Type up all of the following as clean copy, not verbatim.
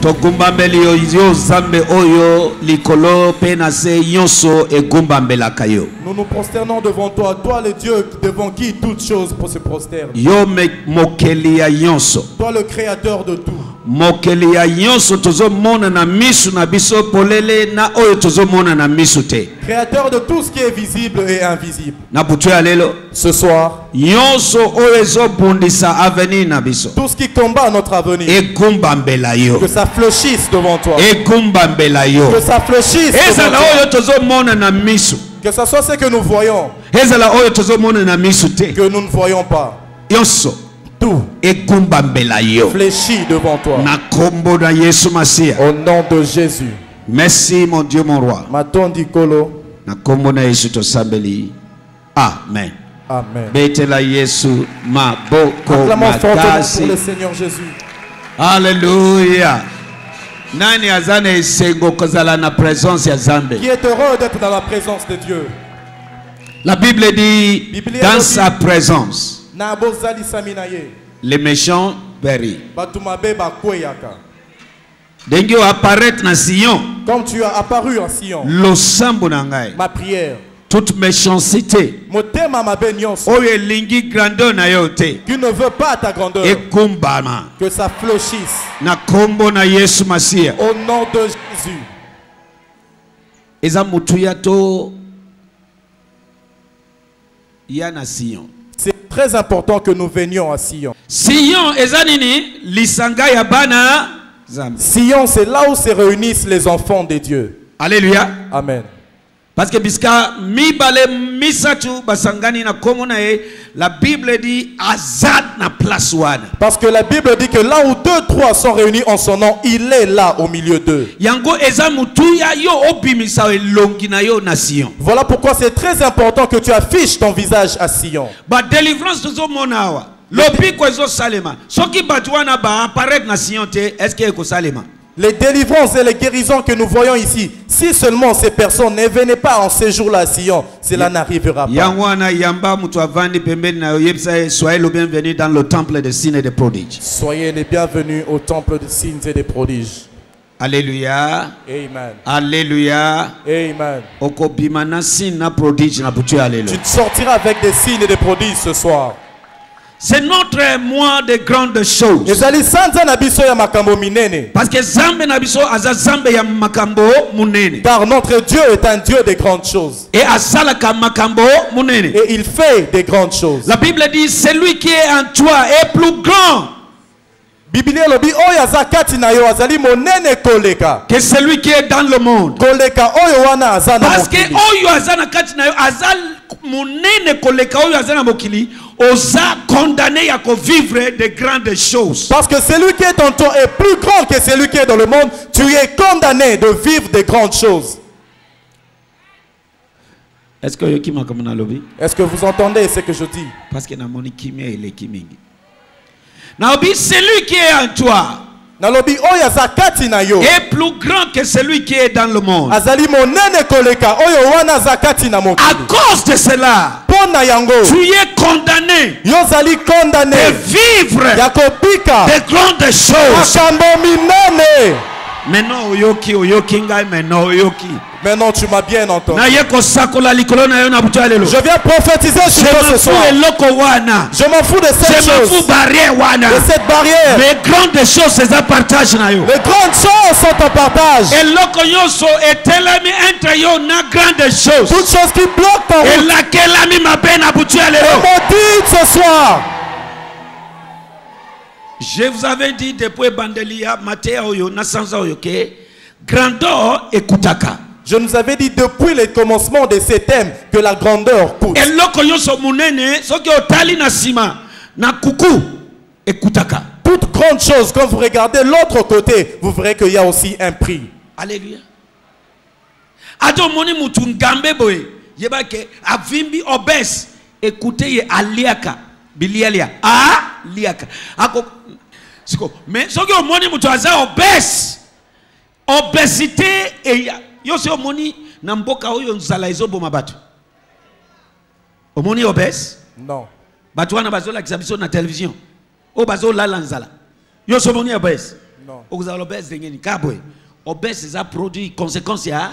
togumbambeli yo zambe oyo likolo penase yonso egumbambelaka yo. Nous nous prosternons devant toi, toi le Dieu devant qui toutes choses pour se prosternent. Yo mokeli ya yonso. Toi le créateur de tout. Mokeli ya yonso tozo mona na misu na biso polele na oyo tozo mona na misu te. Créateur de tout ce qui est visible et invisible. Na butu ya lelo. Ce soir. Yonso oyo ezo bundisa avenir na biso. Tout ce qui combat notre avenir. Egumbambela yo. Que ça fléchisse devant toi. Egumbambela yo. Que ça fléchisse devant toi. Oyo tozo mona na misu. Que ça soit ce que nous voyons. Oyo tozo mona na misu te. Que nous ne voyons pas. Yonso. Tout fléchit devant toi. Au nom de Jésus. Merci mon Dieu mon roi. Amen. Amen. Betela Yesu maboko makasi. Pour le Seigneur Jésus. Alléluia. Nani azane isengo kozala na présence ya Zambe. Qui est heureux d'être dans la présence de Dieu. La Bible dit dans sa présence. Les méchants périrent. Dengue apparaître dans Sion. Comme tu as apparu en Sion. Ma prière. Toute méchanceté. Qui ne veut pas ta grandeur. Que ça fléchisse. Au nom de Jésus. C'est très important que nous venions à Sion. Sion, Sion, c'est là où se réunissent les enfants de Dieu. Alléluia. Amen. Parce que la Bible dit parce que la Bible dit que là où 2, 3 sont réunis en son nom, il est là au milieu d'eux. Voilà pourquoi c'est très important que tu affiches ton visage à Sion. Les délivrances et les guérisons que nous voyons ici, si seulement ces personnes ne venaient pas en séjour là à Sion, cela n'arrivera pas. Soyez le bienvenu dans le temple des signes et des prodiges. Soyez les bienvenus au temple des signes et des prodiges. Alléluia. Amen. Alléluia. Amen. Tu te sortiras avec des signes et des prodiges ce soir. C'est notre mois de grandes choses. Parce que Zambe nabiso aza Zambe ya makambo munene. Car notre Dieu est un Dieu de grandes choses. Et azalaka makambo munene. Et il fait des grandes choses. La Bible dit celui qui est en toi est plus grand que celui qui est dans le monde. Parce que oyo azana kati na yo azal munene koleka oyo azana mokili osa condamné à vivre de grandes choses. Parce que celui qui est en toi est plus grand que celui qui est dans le monde. Tu es condamné de vivre de grandes choses. Est-ce que vous entendez ce que je dis? Parce que celui qui est en toi est plus grand que celui qui est dans le monde. À cause de cela, tu es condamné de vivre de grandes choses. Maintenant, maintenant tu m'as bien entendu. Je viens prophétiser sur toi ce soir. Je m'en fous de cette chose. De cette barrière. Les grandes choses, les grandes choses sont en partage. Toutes choses qui bloquent ta route. Maudite ce soir. Je vous avais dit depuis Bandelia, Matteo yo nasanza oyo ke grandeur ekutaka. Je nous avais dit depuis le commencement de ces thèmes que la grandeur coûte. Eloko nyonso munene soki otali na sima na kuku ekutaka. Toute grande chose, quand vous regardez l'autre côté, vous verrez qu'il y a aussi un prix. Alléluia. Ado moni mutu ngambe boye yebake avimbi obès écoutez ye aliaka bilialia liaka ako mais ce que moni mutu aza obès obésité et yo se moni na mboka oyo nzala ezoboma batu omoni obès non batu wana bazola kisabiso na télévision o bazo lala nzala yo se moni obès Non. Vous avez l'obèse d'engeni. Kabwe. Obèse, c'est un produit, conséquence, ya.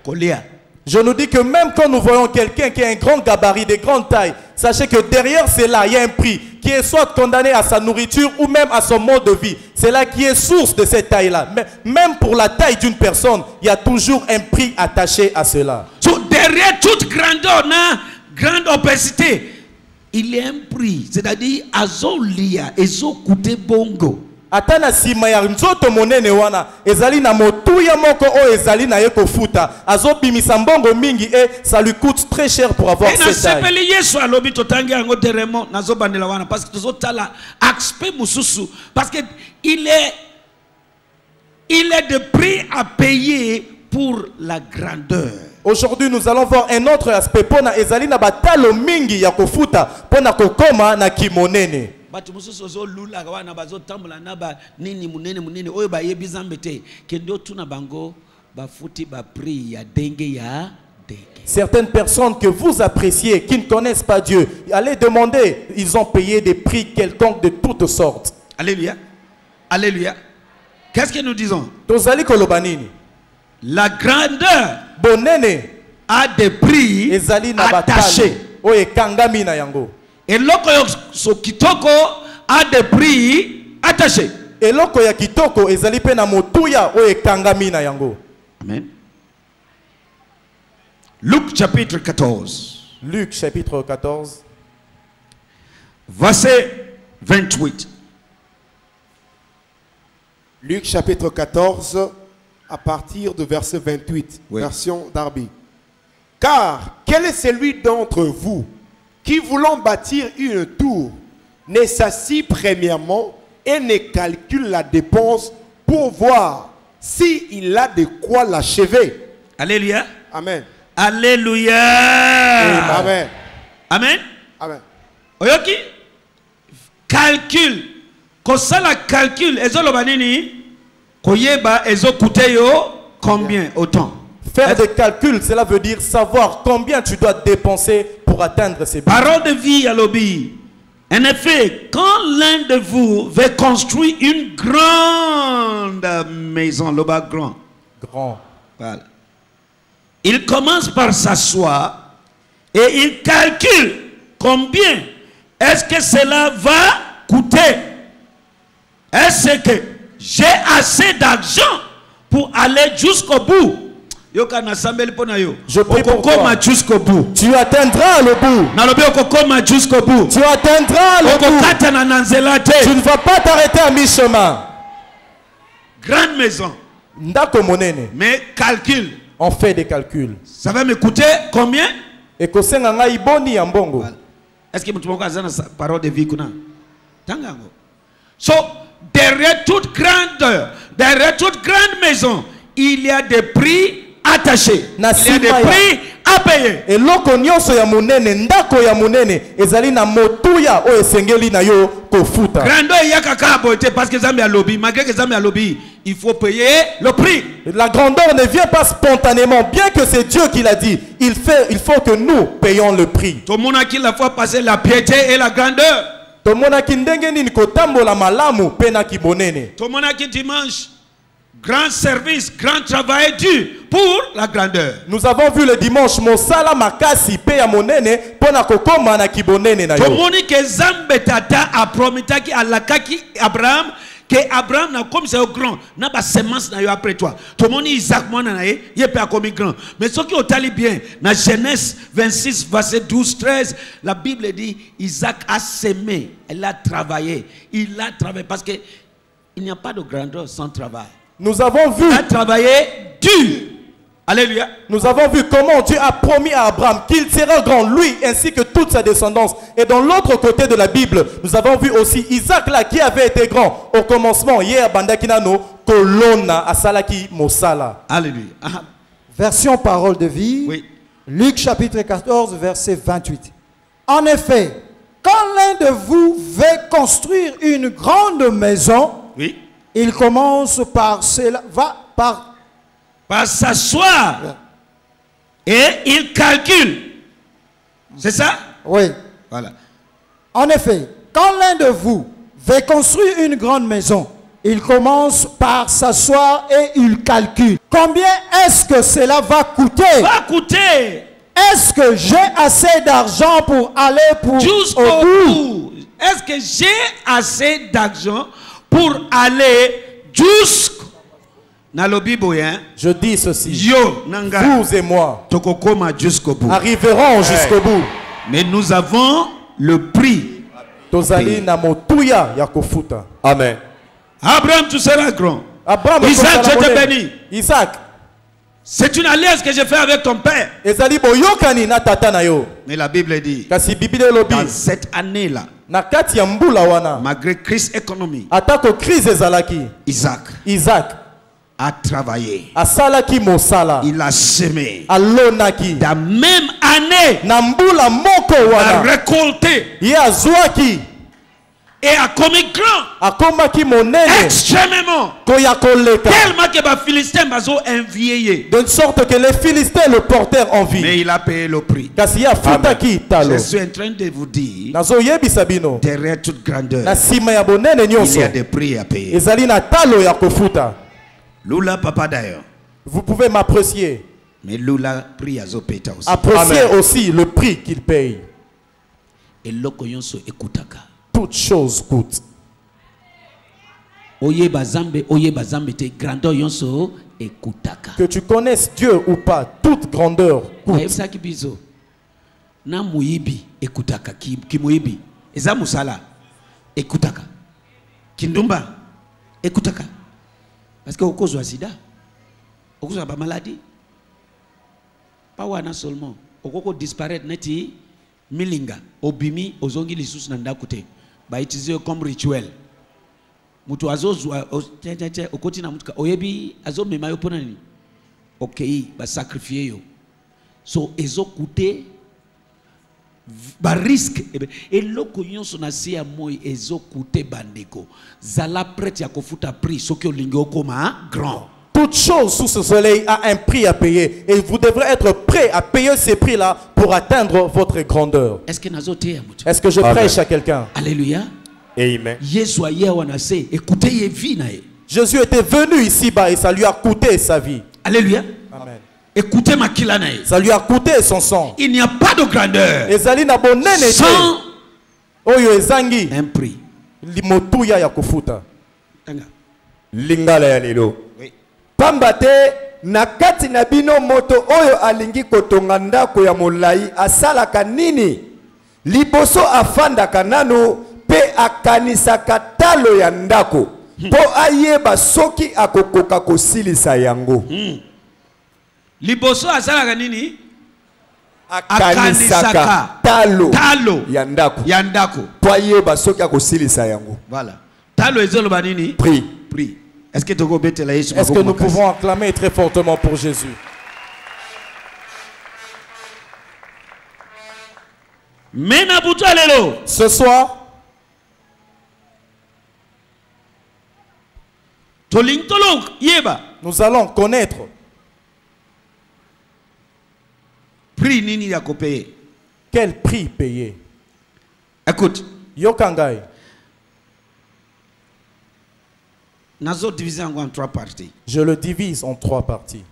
Kolia. Je nous dis que même quand nous voyons quelqu'un qui a un grand gabarit, de grande taille, sachez que derrière cela, il y a un prix qui est soit condamné à sa nourriture ou même à son mode de vie. C'est là qui est source de cette taille-là. Mais même pour la taille d'une personne, il y a toujours un prix attaché à cela. So, derrière toute grandeur, grande obésité, il y a un prix. C'est-à-dire, azolia, ezo koute bongo. Atana sima ya nzoto monene wana ezali na motuya moko o ezali na ye kofuta azo bimisa mbongo mingi et ça lui coûte très cher pour avoir cette taille. Sepeli Yesu alobi totangi yango deremo nazo bandela wana parce que tozo tala aspect mususu parce que il est de prix à payer pour la grandeur. Aujourd'hui nous allons voir un autre aspect pona ezali na batalo mingi ya kofuta pona kokoma na kimonene. Batu mususu zo lula wana bazo tambula na ba nini munene oyo ba yebi zambete kendo tuna bango ba futi ba prix ya denge ya denge. Certaines personnes que vous appréciez qui ne connaissent pas Dieu, allez demander, ils ont payé des prix quelconques de toutes sortes. Alléluia. Alléluia. Qu'est-ce que nous disons? Tozali kolobanini. La grandeur bonene a des prix ezali na attachés. Oye kangami na yango. Et loko so kitoko a des prix attachés. Et loko ya kitoko ezali pe na motuya oye kangami na yango. Amen. Luc chapitre 14. Luc chapitre 14. Verset 28. Luc chapitre 14 à partir de verset 28. Oui. Version Darby. Car quel est celui d'entre vous qui, voulant bâtir une tour, ne s'assit premièrement et ne calcule la dépense pour voir s'il a de quoi l'achever. Alléluia. Amen. Alléluia. Amen. Amen. Amen. Oyoki calcul. Kosala calcul ezolo banini koyeba ezo kuteyo combien autant. Faire des calculs, cela veut dire savoir combien tu dois dépenser pour atteindre ces buts. Parole de vie à l'obéi. En effet, quand l'un de vous veut construire une grande maison, le bas grand, voilà, il commence par s'asseoir et il calcule combien est-ce que cela va coûter. Est-ce que j'ai assez d'argent pour aller jusqu'au bout? Je prie pour toi. Jusqu'au bout. Tu atteindras le bout. Jusqu'au bout. Tu atteindras le bout. Tu ne vas pas t'arrêter à mi-chemin. Grande maison. Mais calcul. On fait des calculs. Ça va me coûter combien? Et que c'est un aïboni en bongo. Est-ce que tu as une parole de vie? Tangango. So, derrière toute grandeur, derrière toute grande maison, il y a des prix attachés. Il y a des prix à payer. Et loko nyonso ya munene, ndako ya munene, ezali na motuya o esengeli na yo kofuta. Grandeur ya kakabo était parce que Zambia lobby, malgré que Zambia lobby, il faut payer le prix. La grandeur ne vient pas spontanément, bien que c'est Dieu qui l'a dit. Il faut que nous payons le prix. Tout le monde a qui la fois passé la piété et la grandeur. Tout le monde a qui ndenge nini kotambola malamu pena ki bonene. Tout le monde a qui dimanche grand service, grand travail dur pour la grandeur. Nous avons vu le dimanche mosala makasi pe ya monene pona kokoma na kibonene na yo. Tout le monde que Zambe tata a promis ki alakaki Abraham que Abraham na comme c'est au grand na ba semence na yo après toi. Tout le monde Isaac mona na ye pe a comme grand. Mais ce qui au tali bien na Genèse 26 verset 12 13 la Bible dit Isaac a semé, il a travaillé parce que il n'y a pas de grandeur sans travail. Nous avons vu. Il a travaillé dur. Alléluia. Nous avons vu comment Dieu a promis à Abraham qu'il sera grand, lui ainsi que toute sa descendance. Et dans l'autre côté de la Bible, nous avons vu aussi Isaac là qui avait été grand au commencement. Hier, Bandakinano, Kolona, Asalaki, Mosala. Alléluia. Version parole de vie. Oui. Luc chapitre 14, verset 28. En effet, quand l'un de vous veut construire une grande maison, oui, il commence par s'asseoir et il calcule. C'est ça? Oui. Voilà. En effet, quand l'un de vous veut construire une grande maison, Il commence par s'asseoir et il calcule. Combien est-ce que cela va coûter? Va coûter Est-ce que j'ai assez d'argent pour aller au jusqu'au bout? bout. Est-ce que j'ai assez d'argent pour aller jusqu'au bout? Je dis ceci. Yo, nanga. Vous et moi Tokokoma jusqu'au bout. arriverons jusqu'au bout. Mais nous avons le prix. Tozali na motuya ya kofuta. Amen. Abraham, tu seras grand. Abraham, Isaac, je te bénis. Isaac, C'est une alliance que j'ai fait avec ton père. ezali boyokani na tata na yo. Mais la Bible dit, Kasi Bible lobi dans cette année-là, na kati ya mbula wana malgré crise économique, atako crise ezalaki, Isaac a travaillé. asalaki mosala, Il a semé. alonaki La même année, na mbula moko il a wana récolté ye azwaki et a commis grand, akomaki monene extrêmement. koya koleka, Tellement que les Philistins m'ont envié. de sorte que les Philistins le portèrent en vie. Mais il a payé le prix. Kasi ye afutaki talo. Je suis en train de vous dire, Nazoyebisa bino derrière toute grandeur, na sima ya bonene il y nyonso a des prix à payer. ezali na talo ya kofuta. Lula papa d'ailleurs. Vous pouvez m'apprécier. Mais Lula prix à Zopeta aussi. Appréciez Amen. aussi le prix qu'il paye. Et l'okoyonso ekutaka. Toute chose coûte. Oye bazambe te grandeur yonso ekutaka. Que tu connaisses Dieu ou pas, toute grandeur coûte. Ayebisa kibizo. Na muibi ekutaka ki muibi. Eza musala ekutaka. Kindumba ekutaka. Parce que au cause de sida, au cause de la maladie, pas wana seulement, au cause de disparaître neti milinga, obimi, ozongi lisus nanda kute, ba utiliser comme rituel. Mutu azo okoti na mutuka, oyebi azo mema yo pona ni, okay, ba sacrifier yo. So ezo kute, ba risque, et loko nyonso na siya moi ezo kute bandeko. Zala prête ya kofuta prix, soki olingo koma grand. Toute chose sous ce soleil a un prix à payer. Et vous devrez être prêt à payer ces prix-là pour atteindre votre grandeur. Est-ce que nazo te ya mutu? Est-ce que je prêche à quelqu'un? Alléluia. Amen. Yesu aye wanase, écoutez ye vie na ye. Jésus était venu ici-bas et ça lui a coûté sa vie. Alléluia. Amen. Écoutez makila na ye. Ça lui a coûté son sang. Il n'y a pas de grandeur Ezali na bonene te. sans Oyo ezangi un prix. limotuya ya kofuta. Tanga. Lingala ya lelo. Oui. Pamba te na kati na bino moto oyo alingi kotonga ndako ya molai asalaka nini? Liboso afandaka nano pe akanisaka talo ya ndako po ayeba soki akokoka kosilisa yango. Liboso asalaka nini? Akanisaka talo ya ndako ya ndako. po ayeba soki akosilisa yango. Voilà. Talo ezoloba nini? Prix. Prix. Est-ce que toko betela Yesu? Est-ce que nous pouvons acclamer très fortement pour Jésus? Mena butu alelo. Ce soir, Tolintolo yeba. nous allons connaître Prix nini ya kopeye. quel prix payer. Écoute, Yokangai, nazo divisé en trois parties. je le divise en trois parties.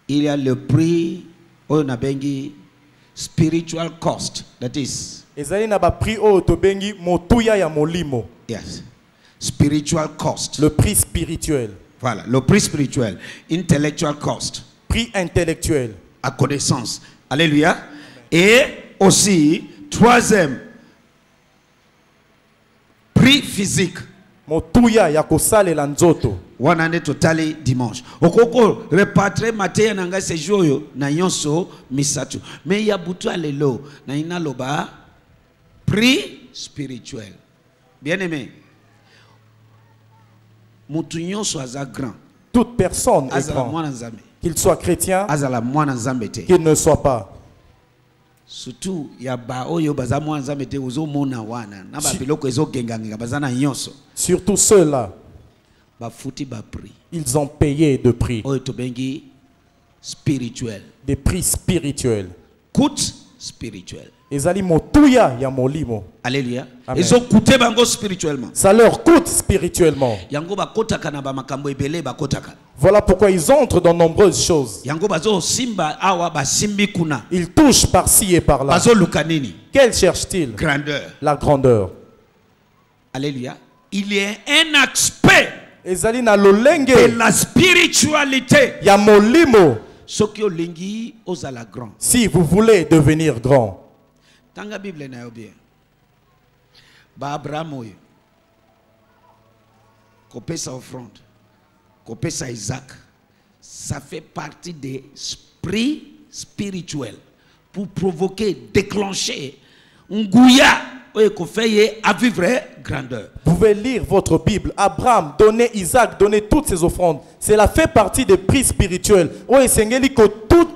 Il y a le prix oyo na bengi spiritual cost, that is, Ezali na ba prix oyo tobengi motuya ya molimo, yes, spiritual cost. le prix spirituel, Voilà, le prix spirituel, intellectual cost, prix intellectuel, à connaissance. Alléluia. Et aussi, troisième, prix physique. motuya ya kosalela nzoto. Wana nde totali dimanche. Okoko repatre mateya nanga sejoyo na yonso misatu. Mais ya butu alelo na ina loba prix spirituel. Bien aimé. Mutu nyonso aza grand. Toute personne est Azala grand, mwana nzambe. qu'il soit chrétien, Azala mwana nzambe te. qu'il ne soit pas. Surtout ya ba oyo baza mwana nzambe te ozo mona wana na ba biloko ezo gengangenga bazana nyonso. Surtout ceux-là, Ba futi ba prix. ils ont payé de prix, Oyo to bengi spirituel. des prix spirituels. Coûte spirituel. ezali motuya ya molimo. Alléluia. Amen. Ils ont coûté bango spirituellement. Ça leur coûte spirituellement. Yango bakotaka na ba makambo ebele bakotaka. Voilà pourquoi ils entrent dans nombreuses choses. Yango bazo simba awa ba simbi kuna. Ils touchent par-ci et par-là. Bazo lukanini. Quel cherche-t-il? Grandeur. La grandeur. Alléluia. Il y a un aspect ezali na lolenge de la spiritualité. ya molimo. Sokyo lingi ozala grand. Si vous voulez devenir grand. Tanga Bible na yo bien. Ba Abraham oyo. Kopesa offrande. Kopesa Isaac. Ça fait partie des esprits spirituels pour provoquer, déclencher nguya oyo kofeye à vivre grandeur. Vous pouvez lire votre Bible. Abraham donnait Isaac, donnait toutes ses offrandes. Cela fait partie des prix spirituels. Ouais, sengeli ko tout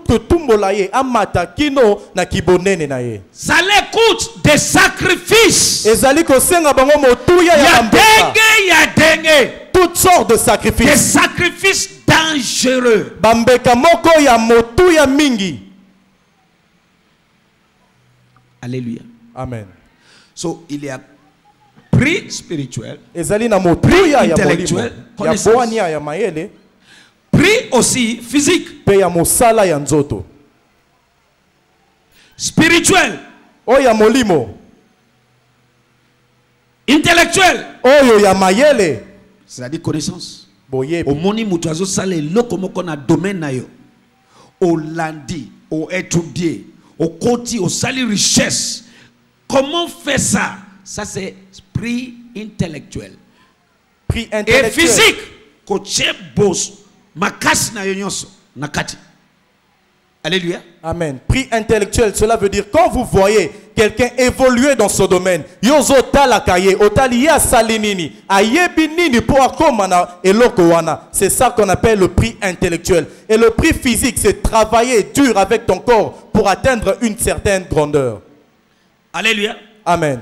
molaye amata kino na kibonene na ye. Ça les coûte des sacrifices. Ezali ko senga bango motuya ya mbeka. Ya dengue. Toutes sortes de Des sacrifices. sacrifices dangereux. Bambeka moko ya motuya mingi. Alléluia. Amen. So il y a prix spirituel, Ezali na motuya ya molimo. Intellectuel, Ya connaissance. boania ya mayele. prix aussi physique, Pe ya mosala ya nzoto. spirituel, Oyo ya molimo. intellectuel, Oyo ya mayele. c'est-à-dire connaissance. Boyebi. Au moni mutuazo sale loko moko na domaine na yo. Au landi, au étudier, au koti, au sali richesse. Comment faire ça? Ça c'est prix intellectuel. Prix Et intellectuel. physique, koche boss, makas na yonyonso, nakati. Alléluia. Amen. Prix intellectuel, cela veut dire quand vous voyez quelqu'un évoluer dans ce domaine, yozo talakaye, otali ya salinini, ayebi nini po akoma na eloko wana. C'est ça qu'on appelle le prix intellectuel. Et le prix physique, c'est travailler dur avec ton corps pour atteindre une certaine grandeur. Alléluia. Amen.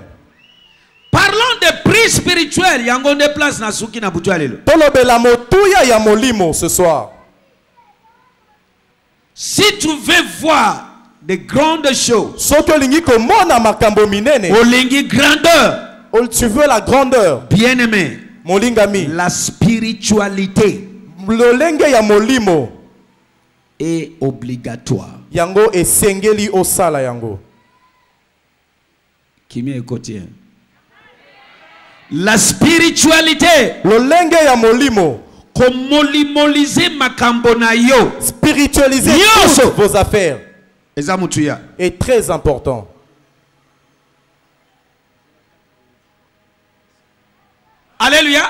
Parlons de prix spirituel. Yango de place na suki na butu alelo. Tolobela motuya ya molimo ce soir. Si tu veux voir de grandes choses, Soki olingi komona makambo minene, olingi grandeur, tu veux la grandeur, bien-aimé, molingami. la spiritualité Lolenge ya molimo est obligatoire. yango esengeli osala yango. Qui m'est écouté? La spiritualité, Lolenge ya molimo, komolimoliser makambo na yo, spiritualiser Yoso. toutes vos affaires eza mutuya. est très important. Alléluia.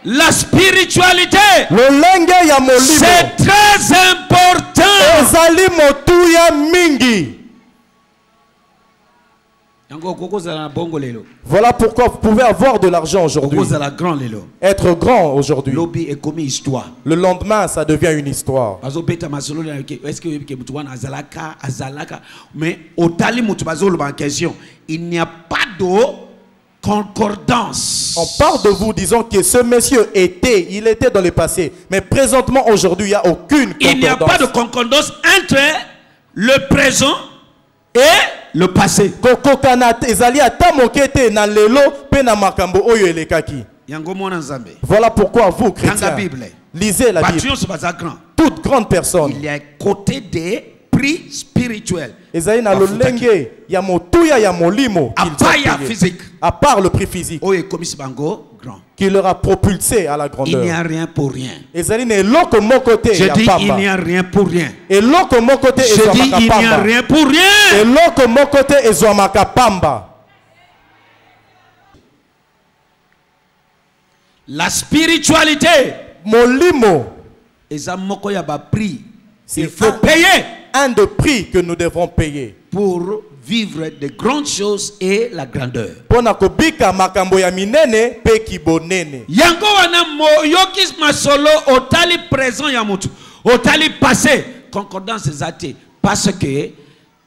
La spiritualité, Lolenge ya molimo c'est très important. ezali motuya mingi. Yango kokozala na bongo lelo. Voilà pourquoi vous pouvez avoir de l'argent aujourd'hui, Kokozala grand lelo. être grand aujourd'hui. Lobby est comme histoire. Le lendemain, ça devient une histoire. Bazo beta masolo na est-ce que mutu wana azalaka mais otali mutu bazo lo en question, il n'y a pas de concordance. On parle de vous disant que ce monsieur il était dans le passé. Mais présentement, aujourd'hui, il n'y a aucune Il n'y a pas de concordance. concordance entre le présent et le passé. Kokokana ezali ata mokete na lelo pe na makambo oyo elekaki. Yango mona nzambe. Voilà pourquoi vous, chrétiens, Dans la Bible, lisez la Bible. Batuyon se baza grand. Toute grande personne. Il y a côté des prix spirituels. Ezali na lolenge ya motuya ya molimo qu'ils ont Apaya payé. physique. À part le prix physique Oye komisi bango grand. qui leur a propulsé à la Il n'y a grandeur. rien pour rien. Ezali na eloko moko te Je ya dis il pamba. n'y a rien pour rien. Eloko moko te Je dis ezwamaka il n'y a pamba. rien pour rien. Eloko moko te ezwamaka pamba. La spiritualité, Molimo, eza moko ya ba prix. Il c'est faut payer un de prix que nous devrons payer. pour vivre de grandes choses et la grandeur. Pona kobika makambo ya minene pe kibonene. Yango wana moyokis masolo otali présent ya mutu, otali passé, concordance ezate parce que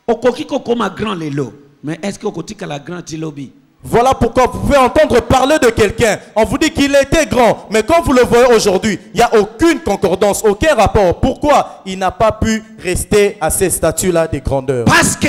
okoki kokoma grand lelo, mais est-ce que okotika la grand tilobi? Voilà pourquoi vous pouvez entendre parler de quelqu'un. On vous dit qu'il était grand, mais quand vous le voyez aujourd'hui, il n'y a aucune concordance, aucun rapport. Pourquoi il n'a pas pu rester à ces statuts-là de grandeur? Parce que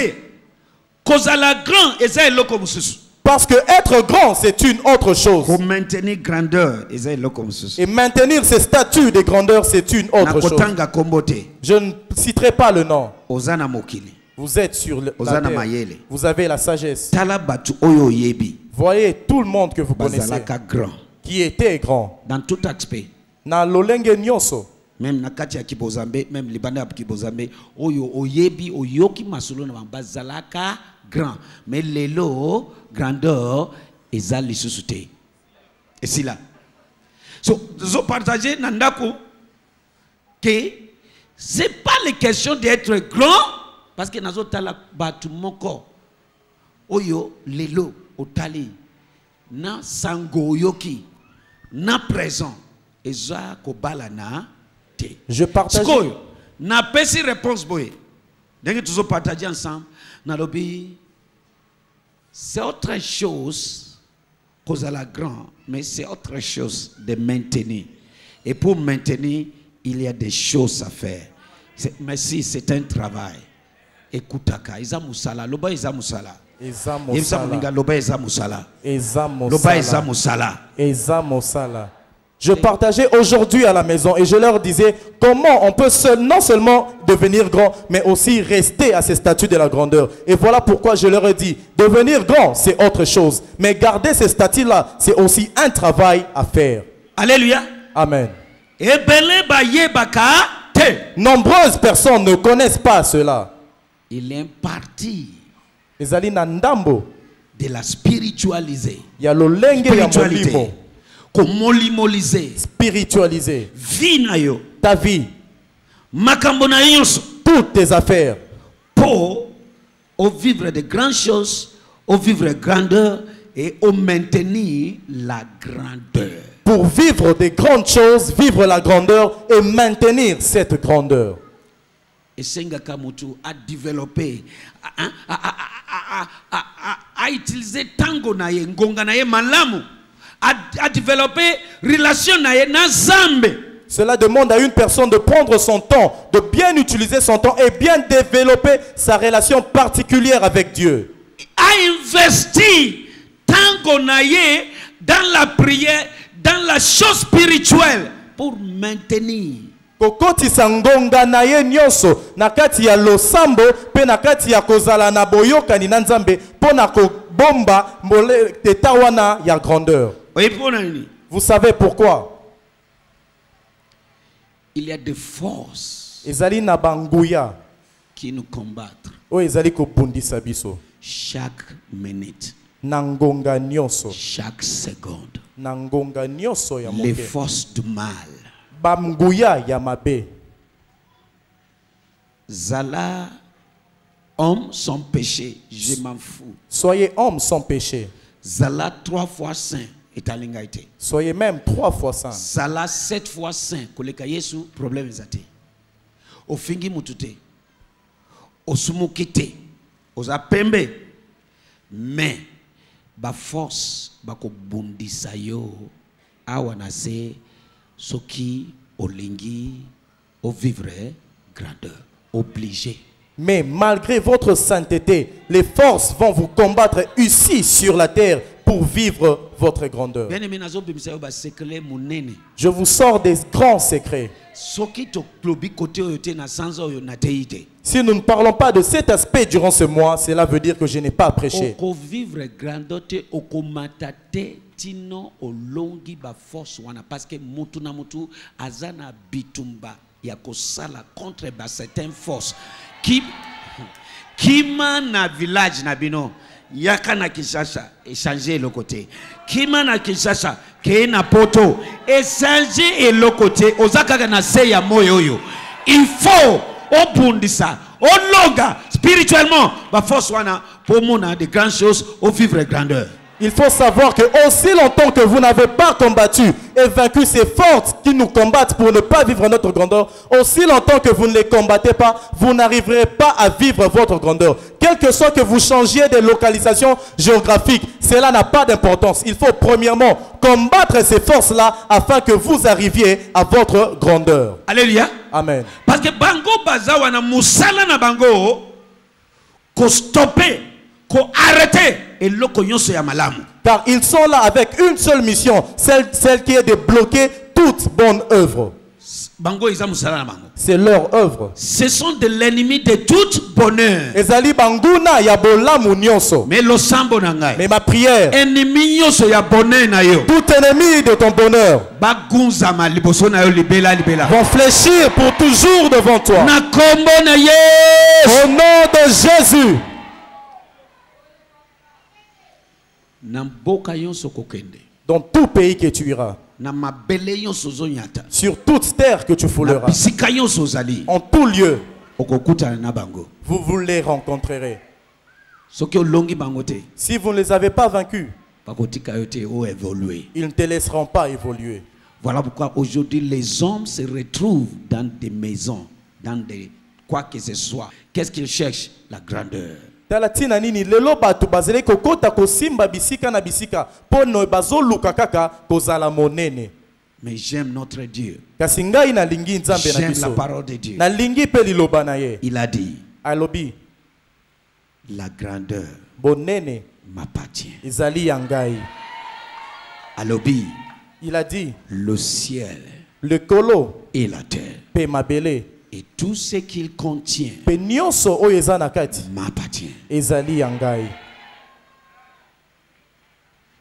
kozala grand eza eloko mosusu. Parce que être grand, c'est une autre chose. Ko maintenir grandeur eza eloko mosusu. Et maintenir ces statuts de grandeur, c'est une autre chose. Nakotanga kombo te. Je ne citerai pas le nom. Ozana mokili. Vous êtes sur la Ozana terre. mayele. Vous avez la sagesse. Tala batu oyo yebi. Voyez tout le monde que vous connaissez Bazalaka grand. qui était grand. Dans tout aspect. Na lolenge nyonso. Même nakati ya kibozambe, même libanda ya kibozambe, oyo oyebi oyoki masolo na bazalaka grand. Mais lelo grandeur eza lisusu te. Et si là. So partager nandako que c'est pas les questions d'être grand parce que nazo tala batu moko oyo lelo otali na sango yoki na présent eza kobala na te. Je partage. Skoyo na pesi réponse boye. Donc tous partager ensemble na lobby. C'est autre chose cause à la grande, mais c'est autre chose de maintenir. Et pour maintenir, il y a des choses à faire. Mais si c'est un travail, écoutaka, isa musala, loba isa musala. Eza mosala. Loba isa musala. Eza Loba isa mosala. musala. Eza mosala. Je partageais aujourd'hui à la maison et je leur disais comment on peut non seulement devenir grand, mais aussi rester à ces statuts de la grandeur. Et voilà pourquoi je leur ai dit, devenir grand, c'est autre chose. Mais garder ces statuts-là, c'est aussi un travail à faire. Alléluia. Amen. Ebele ba yebaka te. Nombreuses personnes ne connaissent pas cela. Il est parti Ezali na ndambo de la spiritualiser. ya lolenge ya Spiritualité. molimo. Komolimoliser. Spiritualiser Vie na yo. ta vie, Makambo na yonso. toutes tes affaires. Pour au vivre de grandes choses, au vivre grandeur et au maintenir la grandeur. Pour vivre des grandes choses, vivre la grandeur et maintenir cette grandeur. Et Sengaka Mutu a développé, a utilisé tango na ye, ngonga na ye malamu, a développé relation na ye na Zambe. Cela demande à une personne de prendre son temps, de bien utiliser son temps et bien développer sa relation particulière avec Dieu. A investi tango na ye dans la prière, dans la chose spirituelle pour maintenir. Kokotisa ngonga na ye nyonso na kati ya losambo pe na kati ya kozala na boyokani na Nzambe po na kobomba mbole teta wana ya grandeur. Vous savez pourquoi? Il y a des forces Ezali na banguya qui nous combattent o ezali kobundisa biso chaque minute, na ngonga nyonso, chaque seconde. na ngonga nyonso ya Les moke. forces du mal. Banguya ya mabe. Zala, homme sans péché, je m'en fous. Soyez homme sans péché. Zala 3 fois saint, et alingaite. Soyez même 3 fois saint. Zala 7 fois saint, koleka Yesu, problème zate. Ofingi mutute, osumukite, osapembe, mais ba force, ba ko bundisa yo, awanase, soki, olingi, o vivre grandeur, obligé. Mais malgré votre sainteté, les forces vont vous combattre ici sur la terre pour vivre votre grandeur. Bien-aimé, nazo bimisa yo ba secret munene. Je vous sors des grands secrets. Soki to klobi kote oyote na sanza oyo na teite. Si nous ne parlons pas de cet aspect durant ce mois, cela veut dire que je n'ai pas prêché. Oko vivre grandote oko matate tino olongi ba force wana parce que mutu na mutu azana bitumba ya kosala contre ba certaines forces kima na village na bino yaka na Kinshasa échanger le côté kima na Kinshasa ke na poto échanger le côté ozaka na se ya moyo yo il faut obundisa olonga spirituellement ba force wana pour mona de grandes choses au vivre grandeur. Il faut savoir que aussi longtemps que vous n'avez pas combattu et vaincu ces forces qui nous combattent pour ne pas vivre notre grandeur, aussi longtemps que vous ne les combattez pas, vous n'arriverez pas à vivre votre grandeur. Quel que soit que vous changiez de localisation géographique, cela n'a pas d'importance. Il faut premièrement combattre ces forces-là afin que vous arriviez à votre grandeur. Alléluia. Amen. Parce que bango baza wana musala na bango ko stopper ko arrêter eloko nyonso ya malamu. Car ils sont là avec une seule mission, celle qui est de bloquer toute bonne œuvre. Bango eza musala na bango. C'est leur œuvre. Ce sont de l'ennemi de tout bonheur. Ezali banguna ya bolamu nyonso. Mais lo sambo na ngai. Mais ma prière, Ennemi nyonso ya bonheur na yo. tout ennemi de ton bonheur Bagunzama liboso na yo libela libela. vont fléchir pour toujours devant toi. Na kombo na Yesu. Au nom de Jésus. Na mboka yonso kokende. Dans tout pays que tu iras, Na mabele yonso zonyata. sur toute terre que tu Na fouleras, bisika yonso zali. en tout lieu, Okokutana na bango. vous les rencontrerez. Soki olongi bango te. Si vous ne les avez pas vaincus, Bakotika yo te o évoluer. ils ne te laisseront pas évoluer. Voilà pourquoi aujourd'hui les hommes se retrouvent dans des maisons, dans des quoi que ce soit. Qu'est-ce qu'ils cherchent? La grandeur. Talatina nini lelo batu bazele kokota kosimba bisika na bisika pono bazoluka kaka kozala monene. Mais j'aime notre Dieu. Kasi ngai nalingi nzambe na J'aime la biso. parole de Dieu. Nalingi pe liloba na ye. Il a dit, Alobi la grandeur bonene m'appartient. ezali ya ngai. Alobi, Il a dit le ciel le kolo et la terre pe mabele et tout ce qu'il contient pe nyonso oyo eza na kati m'appartient. ezali ya ngai.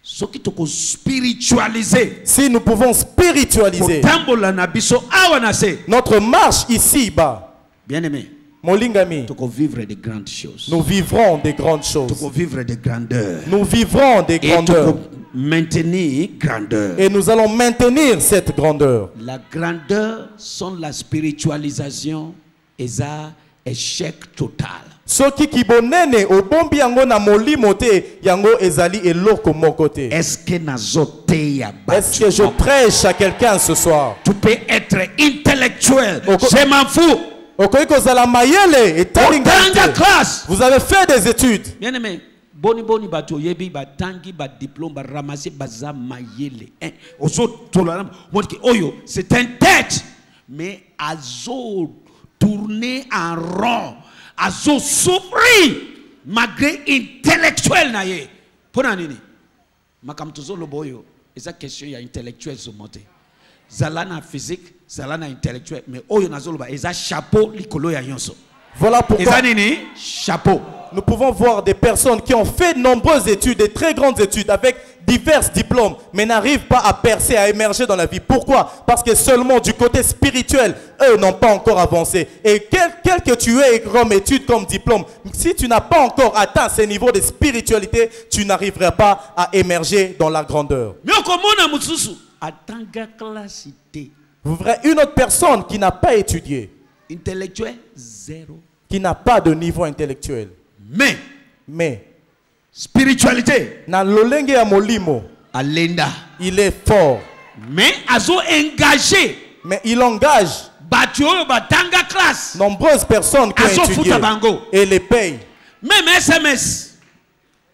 Soki toko spiritualiser. Si nous pouvons spiritualiser Kotambola na biso awa na se. notre marche ici-bas, Bien-aimé, molingami, toko vivre de grandes choses. nous vivrons des grandes Toko choses. vivre de grandeur. Nous vivrons des Et grandeurs. toko maintenir grandeur. Et nous allons maintenir cette grandeur. La grandeur sont la spiritualisation et ça échec total. Soki kibonene obombi yango na molimo te yango ezali eloko moko te. Est-ce que nazote ya Est-ce que je prêche à quelqu'un ce soir? Tu peux être intellectuel. Oko- Je m'en fous. Okoki kozala mayele etali ngai Otanga te. classe. Vous avez fait des études. Bien aimé. Boni boni bato yebi batangi ba diplôme ba ramasser baza mayele. Ozo tolarama. Oyo c'est un tête. Mais azo tourner en rond. Azo souffrir malgré intellectuel na ye. Pona nini? Makamtozo loboyo. Esa question ya intellectuel so monte. Zalana physique, zalana intellectuel. Mais oyo nazo loba esa chapeau likolo ya nyonso. Voilà pourquoi Esa nini? Chapeau. nous pouvons voir des personnes qui ont fait de nombreuses études, de très grandes études, avec divers diplômes, mais n'arrivent pas à percer, à émerger dans la vie. Pourquoi? Parce que seulement du côté spirituel, eux n'ont pas encore avancé. Et quel que tu aies comme étude, comme diplôme, si tu n'as pas encore atteint ces niveaux de spiritualité, tu n'arriveras pas à émerger dans la grandeur. Mais okomona mususu atanga classe té. Vous verrez une autre personne qui n'a pas étudié, Intellectuel zéro. qui n'a pas de niveau intellectuel, mais Spiritualité na lolenge ya molimo, alenda. il est fort, Mais azo engagé mais il engage batio batanga classe. nombreuses personnes qui Azo ont étudié futa bango. et les payent. Même SMS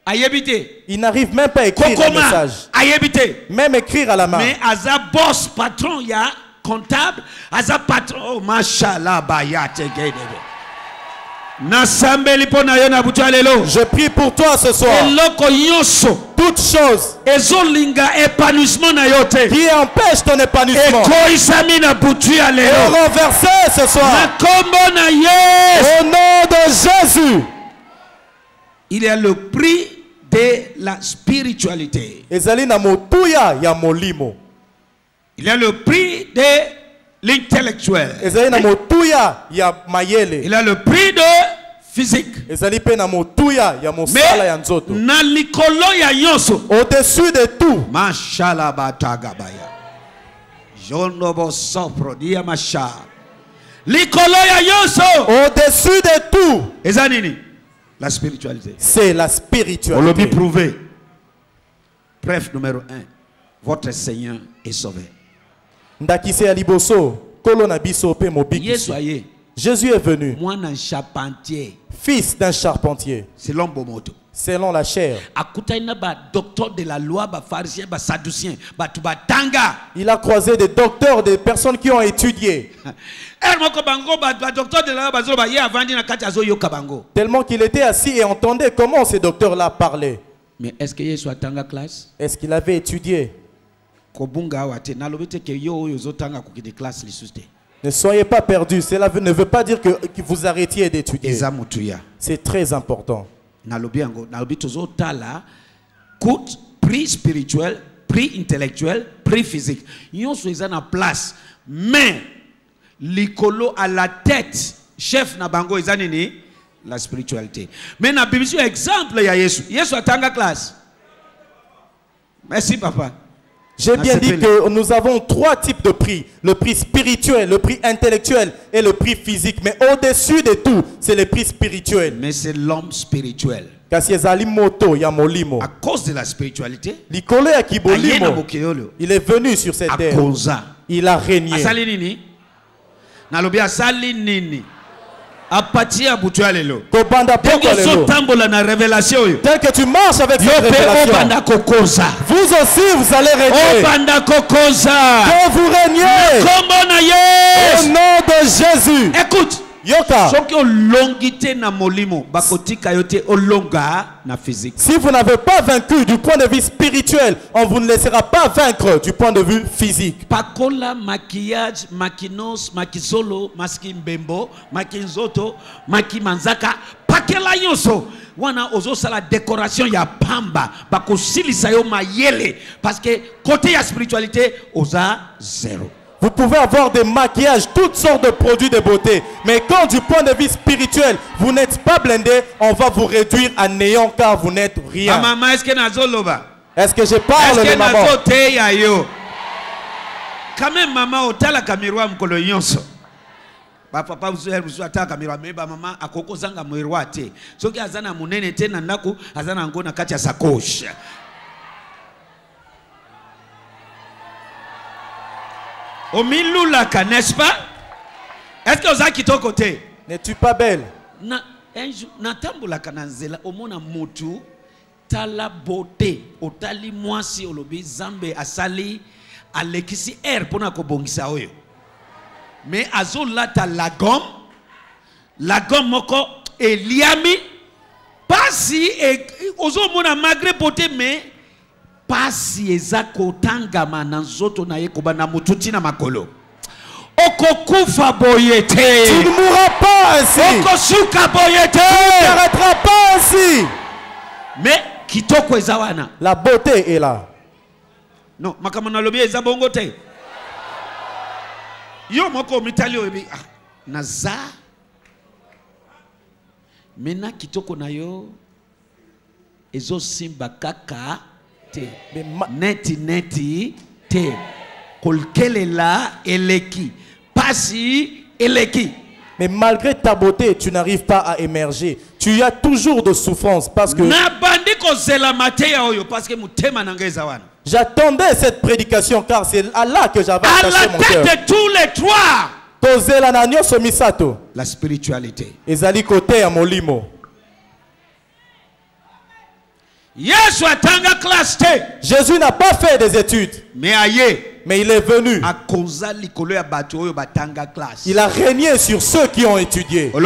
ayebité. Ils n'arrivent même pas à écrire un Kokoma message, ayebité. même écrire à la main. Mais aza boss patron ya comptable, aza patron oh mashallah baya tegede. Nasambeli pona yo na butu alelo. Je prie pour toi ce soir. Eloko nyonso Toutes choses ezolinga épanouissement na yo te. qui empêchent ton épanouissement Ekoisami na butu ya est lelo. renversé ce Na soir. kombo na Yesu. Au nom de Jésus. Il y a le prix de la spiritualité. Ezali na motuya ya molimo. Il y a le prix de l'intellectuel. Ezali na motuya ya mayele. Il y a le prix de physique. Ezali pe na motuya ya mosala ya Mais nzoto. na likolo ya nyonso. Au-dessus de tout, Mashallah batagabaya. Jonobo sopro dia masha. Likolo ya nyonso. au-dessus de tout, Eza nini? La spiritualité. c'est la On l'a spiritualité. prouvé. Bref, numéro 1. Votre Seigneur est sauvé. Ndakise ya liboso, kolo na biso pe mobiki. Yesu aye. Jésus est venu, Moi, un charpentier. fils d'un charpentier. C'est l'homme moto. selon la chair. Akutaina ba docteur de la loi, ba pharisien, ba sadducien, ba tuba tanga. Il a croisé des docteurs, des personnes qui ont étudié. Tellement qu'il était assis et entendait comment ces docteurs-là parlaient. Mais est-ce que Yesu atanga classe? Est-ce qu'il avait étudié? Ne soyez pas perdus. Cela ne veut pas dire que vous arrêtiez d'étudier. C'est très important. Prix spirituel, prix intellectuel, prix physique. Ils sont en place. Mais l'icolo à la tête, chef na bango izanini la spiritualité. Mais na Bible exemple il y a Yesu. Yesu atanga classe. Merci papa. J'ai bien dit que nous avons 3 types de prix. Le prix spirituel, le prix intellectuel et le prix physique. Mais au-dessus de tout, c'est le prix spirituel. Mais c'est l'homme spirituel. À cause de la spiritualité, il est venu sur cette terre. Il a régné. À partir de la révélation. Tel que tu marches avec cette révélation, vous aussi vous allez régner. Que vous régnez au nom de Jésus. Écoute. Yoka. Si vous n'avez pas vaincu du point de vue spirituel, on vous ne laissera pas vaincre du point de vue physique. Pakola, maquillage, maquinos, makizolo, maskimbembo, makinzoto, makimanzaka, pakela yonso. Wana ozo sala décoration ya pamba, bakosilisa yo mayele parce que côté ya spiritualité oza zéro. Vous pouvez avoir des maquillages, toutes sortes de produits de beauté. Mais quand du point de vue spirituel, vous n'êtes pas blindé, on va vous réduire à néant car vous n'êtes rien. Maman, est-ce que nazoloba? Est-ce que je parle de maman? Quand même maman otala kamirwa mkolo yonso. Papa vous ataka kamirwa meba maman akoko zanga mwirwa te. Soki azana munene te na ndaku azana ngona kati ya sakoshi. Au milulaka, n'est-ce pas? Est-ce que vous avez quitté côté? N'es-tu pas belle? Na tambulaka na nzela omona mutu tala beauté otali mwasi olobi zambe asali alekisi pona kobongisa oyo. Mais azolata lagom moko eliami pasi ozomona malgré beauté mais pasi ezako tangama na nzoto na yekoba na mututi na makolo. Okokufa boyete. Tu ne mourras pas ainsi. Okosuka boyete. Tu n'arrêteras pas ainsi. Mais kitoko ezawana. La beauté est là. Non, makamana lobi ezabongo te. Yo moko mitali obi naza. Mena kitoko na yo ezo simba kaka te. Neti te. Kolkelela eleki. Pasi eleki. Mais malgré ta beauté, tu n'arrives pas à émerger. Tu as toujours de souffrance parce que... J'attendais cette prédication car c'est à là que j'avais attaché mon cœur. À la tête de tous les trois. La spiritualité. Ezali côté à molimo. Jésus n'a pas fait des études. Mais il est venu. Il a régné sur ceux qui ont étudié. Je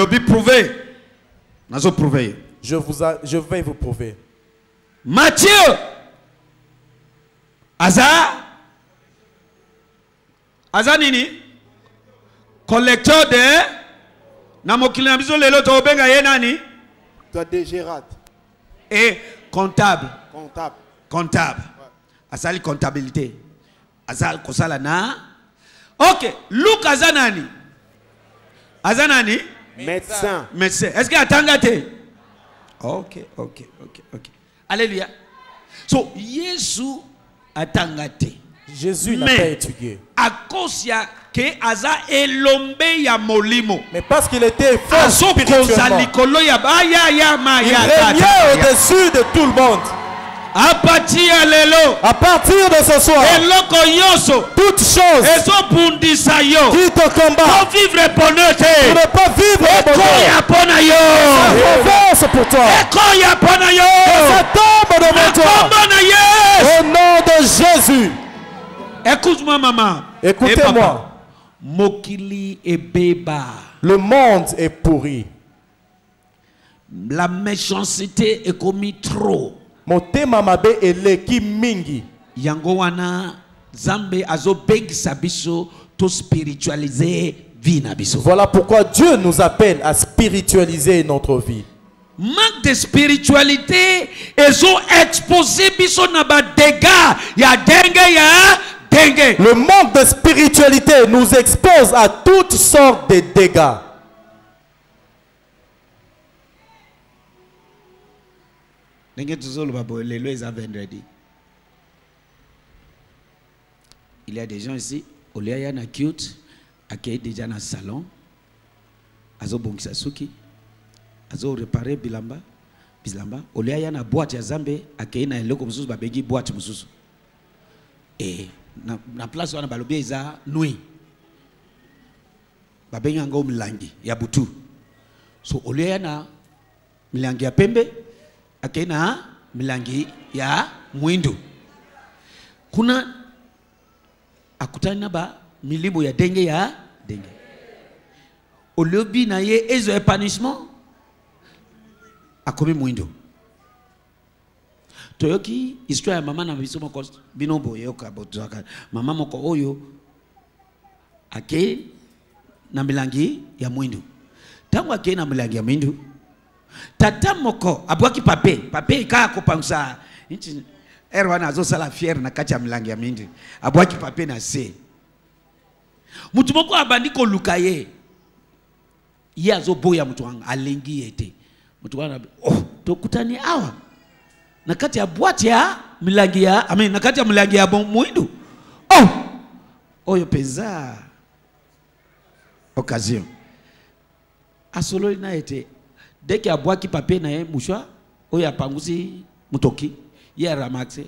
vais vous prouver. Matthieu. Aza nini? Collecteur de namokili na biso lelo to benga ye nani? Toi de Gérard. Et comptable. Comptable. Asali comptabilité. Asali kosala na. OK, Luc azanani. Azanani? Médecin. Est-ce que atangate? OK. Alléluia. So Yesu atangate. Jésus n'a pas étudié. À cause ya que aza elombe ya molimo. Mais parce qu'il était fort spirituellement. Il régnait au-dessus de tout le monde. À partir de ce soir, toutes choses qui te combattent, vivre bonheur. pour ne pas vivre le bonheur, ça pour toi. Ça tombe devant toi. Au nom de Jésus. Écoute-moi, maman. Écoutez-moi. Mokili et Beba. Le monde est pourri. La méchanceté est commis trop. Motema mabe eleki mingi. Yango wana Zambe azo beg sabiso to spiritualiser vie na biso. Voilà pourquoi Dieu nous appelle à spiritualiser notre vie. Manque de spiritualité ezo exposé biso na ba dégâts ya dengue ya dengue. Le manque de spiritualité nous expose à toutes sortes de dégâts. Il y a des gens ici, au lieu de cute, qui déjà dans le salon, azo bongisa suki, azo réparer bilamba, au lieu de boîte ya zambe, qui na eloko mususu babegi boîte mususu. Et na place wana balobia iza nuit. Babengi ngo mlangi ya butu. So au lieu na mlangi ya pembe, akena milangi ya mwindu. Kuna akutani na ba milimo ya dengue ya dengue. Olobi na ye ezo épanouissement akomi mwindu. Toyoki histoire ya mama na biso moko binombo yoka botaka. Mama moko oyo ake na milangi ya mwindu. Tangu ake na milangi ya mwindu, tata moko abwaki pape ka kopangsa nchi erwana azo sala fier na kati ya milangi ya mindi abwaki pape na se mutu moko abandi ko lukaye ye azo boya mutu wanga alengi ete mutu wana tokutani awa na kati ya boîte ya milangi ya na kati ya milangi ya mwindu oyo peza occasion asolo na ete dès qu'il a boit qui papier na mouchoir oya pangusi mutoki ye ramaxe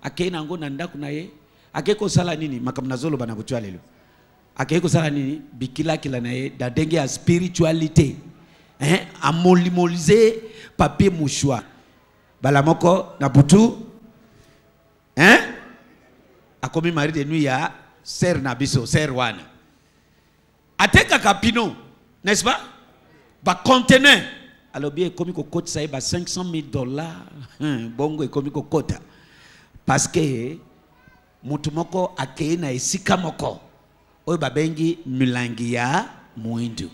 akena ngo na ndaku na ye akeko sala nini makamnazolo bana butwa lelo akeko sala nini bikila kila na ye da dengue ya spiritualité a molimoliser papier mouchoir bala moko na butu akomi mari de nuit ya ser na biso ser wana ateka kapino n'est-ce pas ba conteneur. Alors bien comme ko ça ba $500,000 bongo e comme ko kota parce que mutu moko akei na esika moko oyo babengi milangi ya mwindu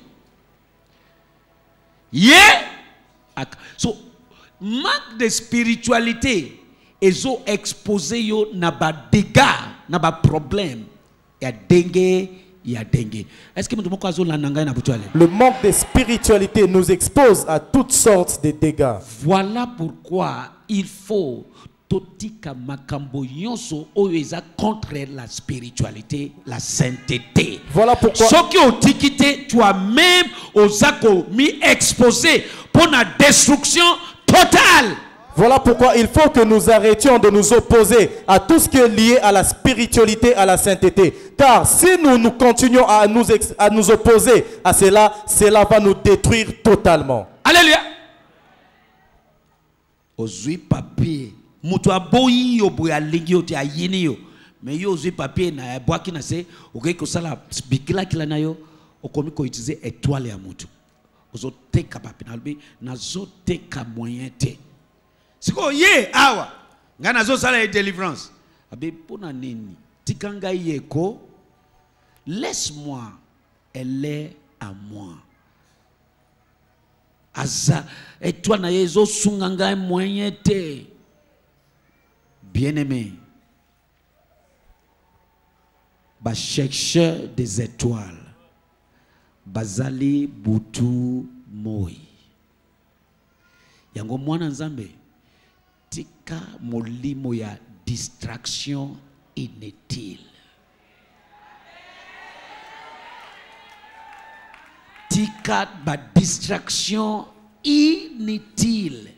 so manque de spiritualité ezo exposé yo na ba dégâts na ba problème ya dengue. Est-ce que le manque de spiritualité nous expose à toutes sortes de dégâts? Voilà pourquoi il faut totika makambo yonso oeza contre la spiritualité, la sainteté. Voilà pourquoi ce qui est tikité toi-même ozako mi exposé pour la destruction totale. Voilà pourquoi il faut que nous arrêtions de nous opposer à tout ce qui est lié à la spiritualité, à la sainteté. Car si nous continuons à nous opposer à cela, cela va nous détruire totalement. Alléluia. Ozui papier, mutu aboyi yo boya lingi yo te ayini yo. Mais yo ozui papier na boaki na se, oke ko sala bikila kila na yo, okomi ko utiliser étoile ya mutu. Ozo teka papier na lubi, na zo teka moyen te. Siko ye awa ngana zo sala e délivrance abe pona nini tikanga yeko laisse-moi elle est à moi asa et toi na yezo sunganga moyen te bien-aimé ba chercheur des étoiles bazali butu moi yango mwana nzambe tika molimo ya distraction inutile. Tika ba distraction inutile.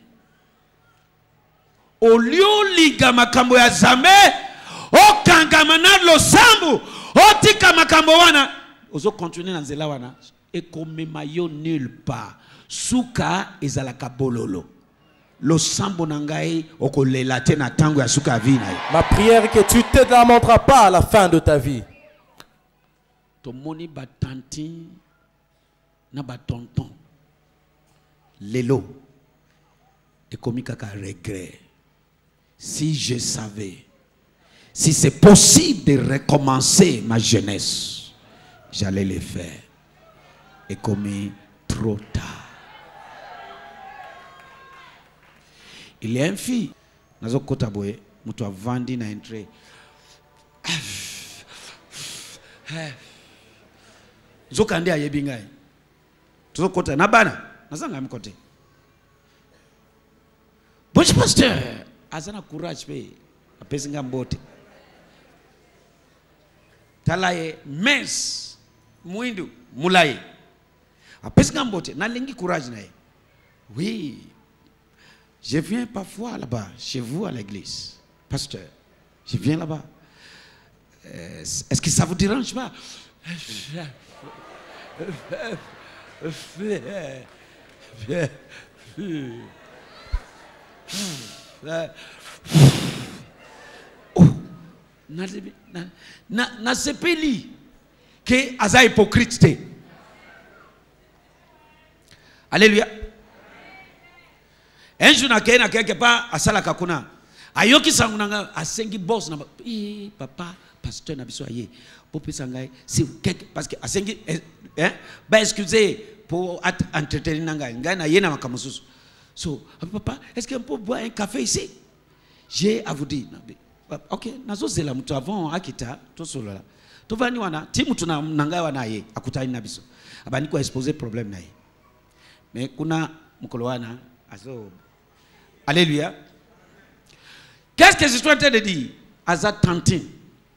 olio liga makambo ya zambe okangama na losambu otika makambo wana ozo continuer na nzela wana ekomema yo nulle part suka ezalaka bololo losambu na ngai okolela te na tango ya suka vie na yo. Ma prière est que tu ne te lamenteras pas à la fin de ta vie. Tomoni batanti na batonton lelo ekomi kaka regret. Si je savais, si c'est possible de recommencer ma jeunesse, j'allais le faire. Et comme trop tard. Il y a une fille, nazo kotaboe, mutu avandi na entre. Zokande ayebingai. Tuzo kota na bana, nazanga mkote. Bonjour pasteur, azana courage pe, apesinga mbote. Talaye mes muindu mulaye. Apesinga mbote, na lengi courage nae. Oui. Je viens parfois là-bas, chez vous à l'église. Pasteur, je viens là-bas. Est-ce que ça vous dérange pas? Na sepeli que aza hypocrite. Alléluia. Un jour na quelque part à sala kakuna ayoki sangunanga asengi boss na papa pasteur na biso aye popi sangai si quelque parce que asengi ba excusez pour entretenir nanga ngai na yena makamususu so papa est-ce qu'on peut boire un café ici? J'ai à vous dire ok nazo zela mtu avant akita to solo la to vani wana timu tuna nanga wana ye akutani na biso abani ko exposer problème na ye mais kuna mukolo wana aso. Alléluia. Qu'est-ce que je suis en train de dire? Aza tantin,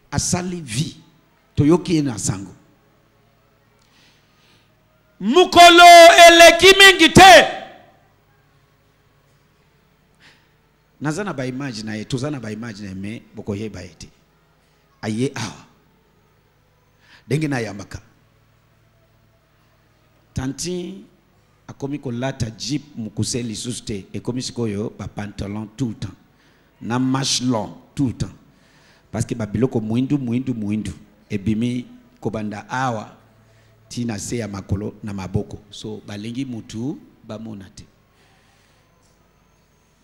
asali vie, toyoki na sango. Mukolo eleki mingi te. Nazana ba image na ye, tozana ba image na me boko ye ba ete. Aye awa. Dengi na yamaka. Tantin a commis ko lata jeep mukuse lisusu te et commis sikoyo ba pantalon tout le temps na manche long tout le temps parce que ba biloko muindu et bimi kobanda awa tina se ya makolo na maboko so balengi mutu ba monate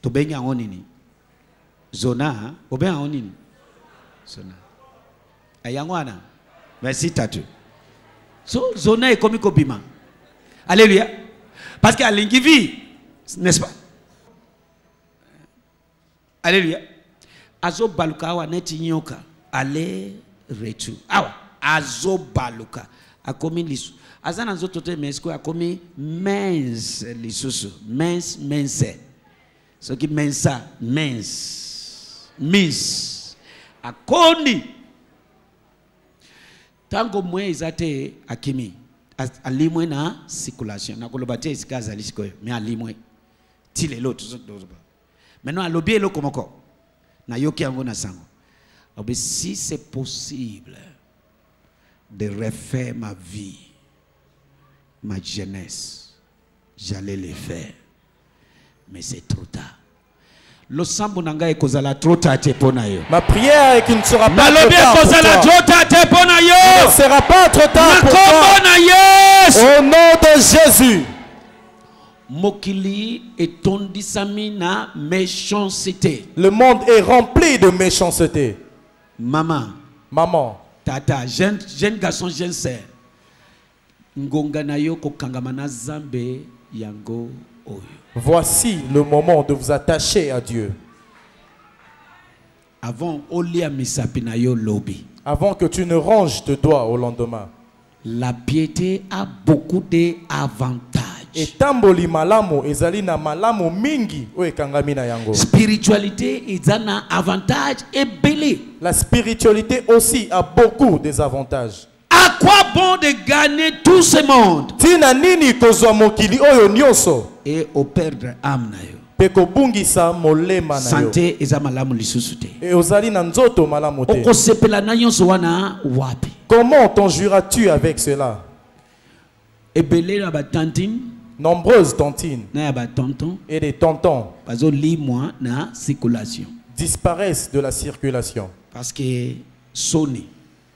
to benga onini zona obenga onini zona ayangwana verset 3 so zona e commis ko bima. Alléluia. Parce qu'à l'individu, n'est-ce pas? Alléluia. Azo baluka wa neti nyoka. Aller retour. Awa. Azo baluka. A commis lisu. Azana azo tote mesko a commis mens lisusu. Mense. Ce qui mensa. Mens. Mis. A koni. Tango mwe izate akimi. Alimwe na circulation na kolobate isikaza lisikoyo mais alimwe ti lelo tout maintenant alobi elo komoko na yoki yango na sango obe si c'est possible de refaire ma vie ma jeunesse j'allais le faire mais c'est trop tard. Ma prière est qu'il ne sera pas trop tard pour toi. Il ne sera pas trop tard pour toi. Au nom de Jésus. Le monde est rempli de méchanceté. Maman, tata, jeune garçon, jeune sœur. Voici le moment de vous attacher à Dieu. Avant que tu ne ranges tes doigts au lendemain. La piété a beaucoup d'avantages. Spiritualité est un avantage et belé. La spiritualité aussi a beaucoup des avantages. À quoi bon de gagner tout ce monde et au perdre âme? Peko bungisa molema na yo. Santé eza malamu lisusu te. Et ozali na nzoto malamu te. Okosepela na nyonso wana wapi? Comment t'en juras-tu avec cela? Ebele na ba tantine, Nombreuses tontines na ya ba tonton, et des tontons bazo limwa na circulation. disparaissent de la circulation Parce que soni,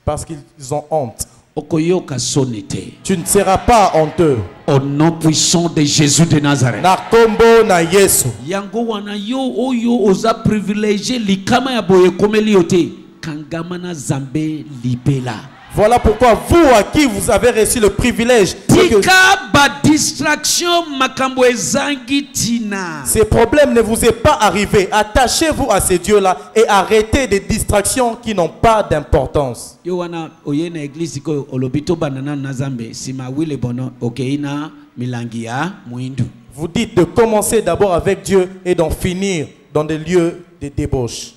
parce qu'ils ont honte. okoyoka soni te. Tu ne seras pas honteux. Au nom puissant de Jésus de Nazareth. Na kombo na Yesu. Yango wana yo oyo oza privilégié likama ya boye komeli yote. Kangama na zambe libela. Voilà pourquoi vous à qui vous avez reçu le privilège Tika ba distraction makambo ezangi tina. ces problèmes ne vous est pas arrivé. Attachez-vous à ces dieux-là et arrêtez des distractions qui n'ont pas d'importance. Yo wana oyena église ko olobito banana na zambe sima wile bono okeina milangi ya muindu. Vous dites de commencer d'abord avec Dieu et d'en finir dans des lieux de débauche.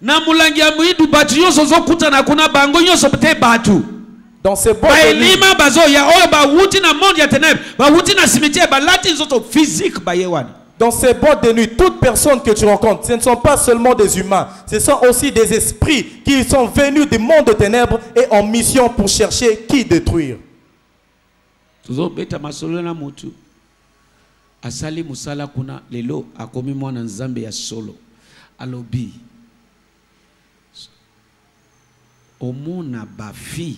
Na mulangi ya muindu batu nyonso zokutana kuna bango nyonso te batu. Dans ces boîtes de nuit, Baelima bazo ya oyo ba wuti na monde ya ténèbres, ba wuti na cimetière ba lati nzoto physique ba yewani. dans ces boîtes de nuit, toutes personnes que tu rencontres, ce ne sont pas seulement des humains, ce sont aussi des esprits qui sont venus du monde de ténèbres et en mission pour chercher qui détruire. Tuzo beta masolo na mutu. Asali musala kuna lelo akomi mwana nzambe ya solo. Alobi. Omona bafi.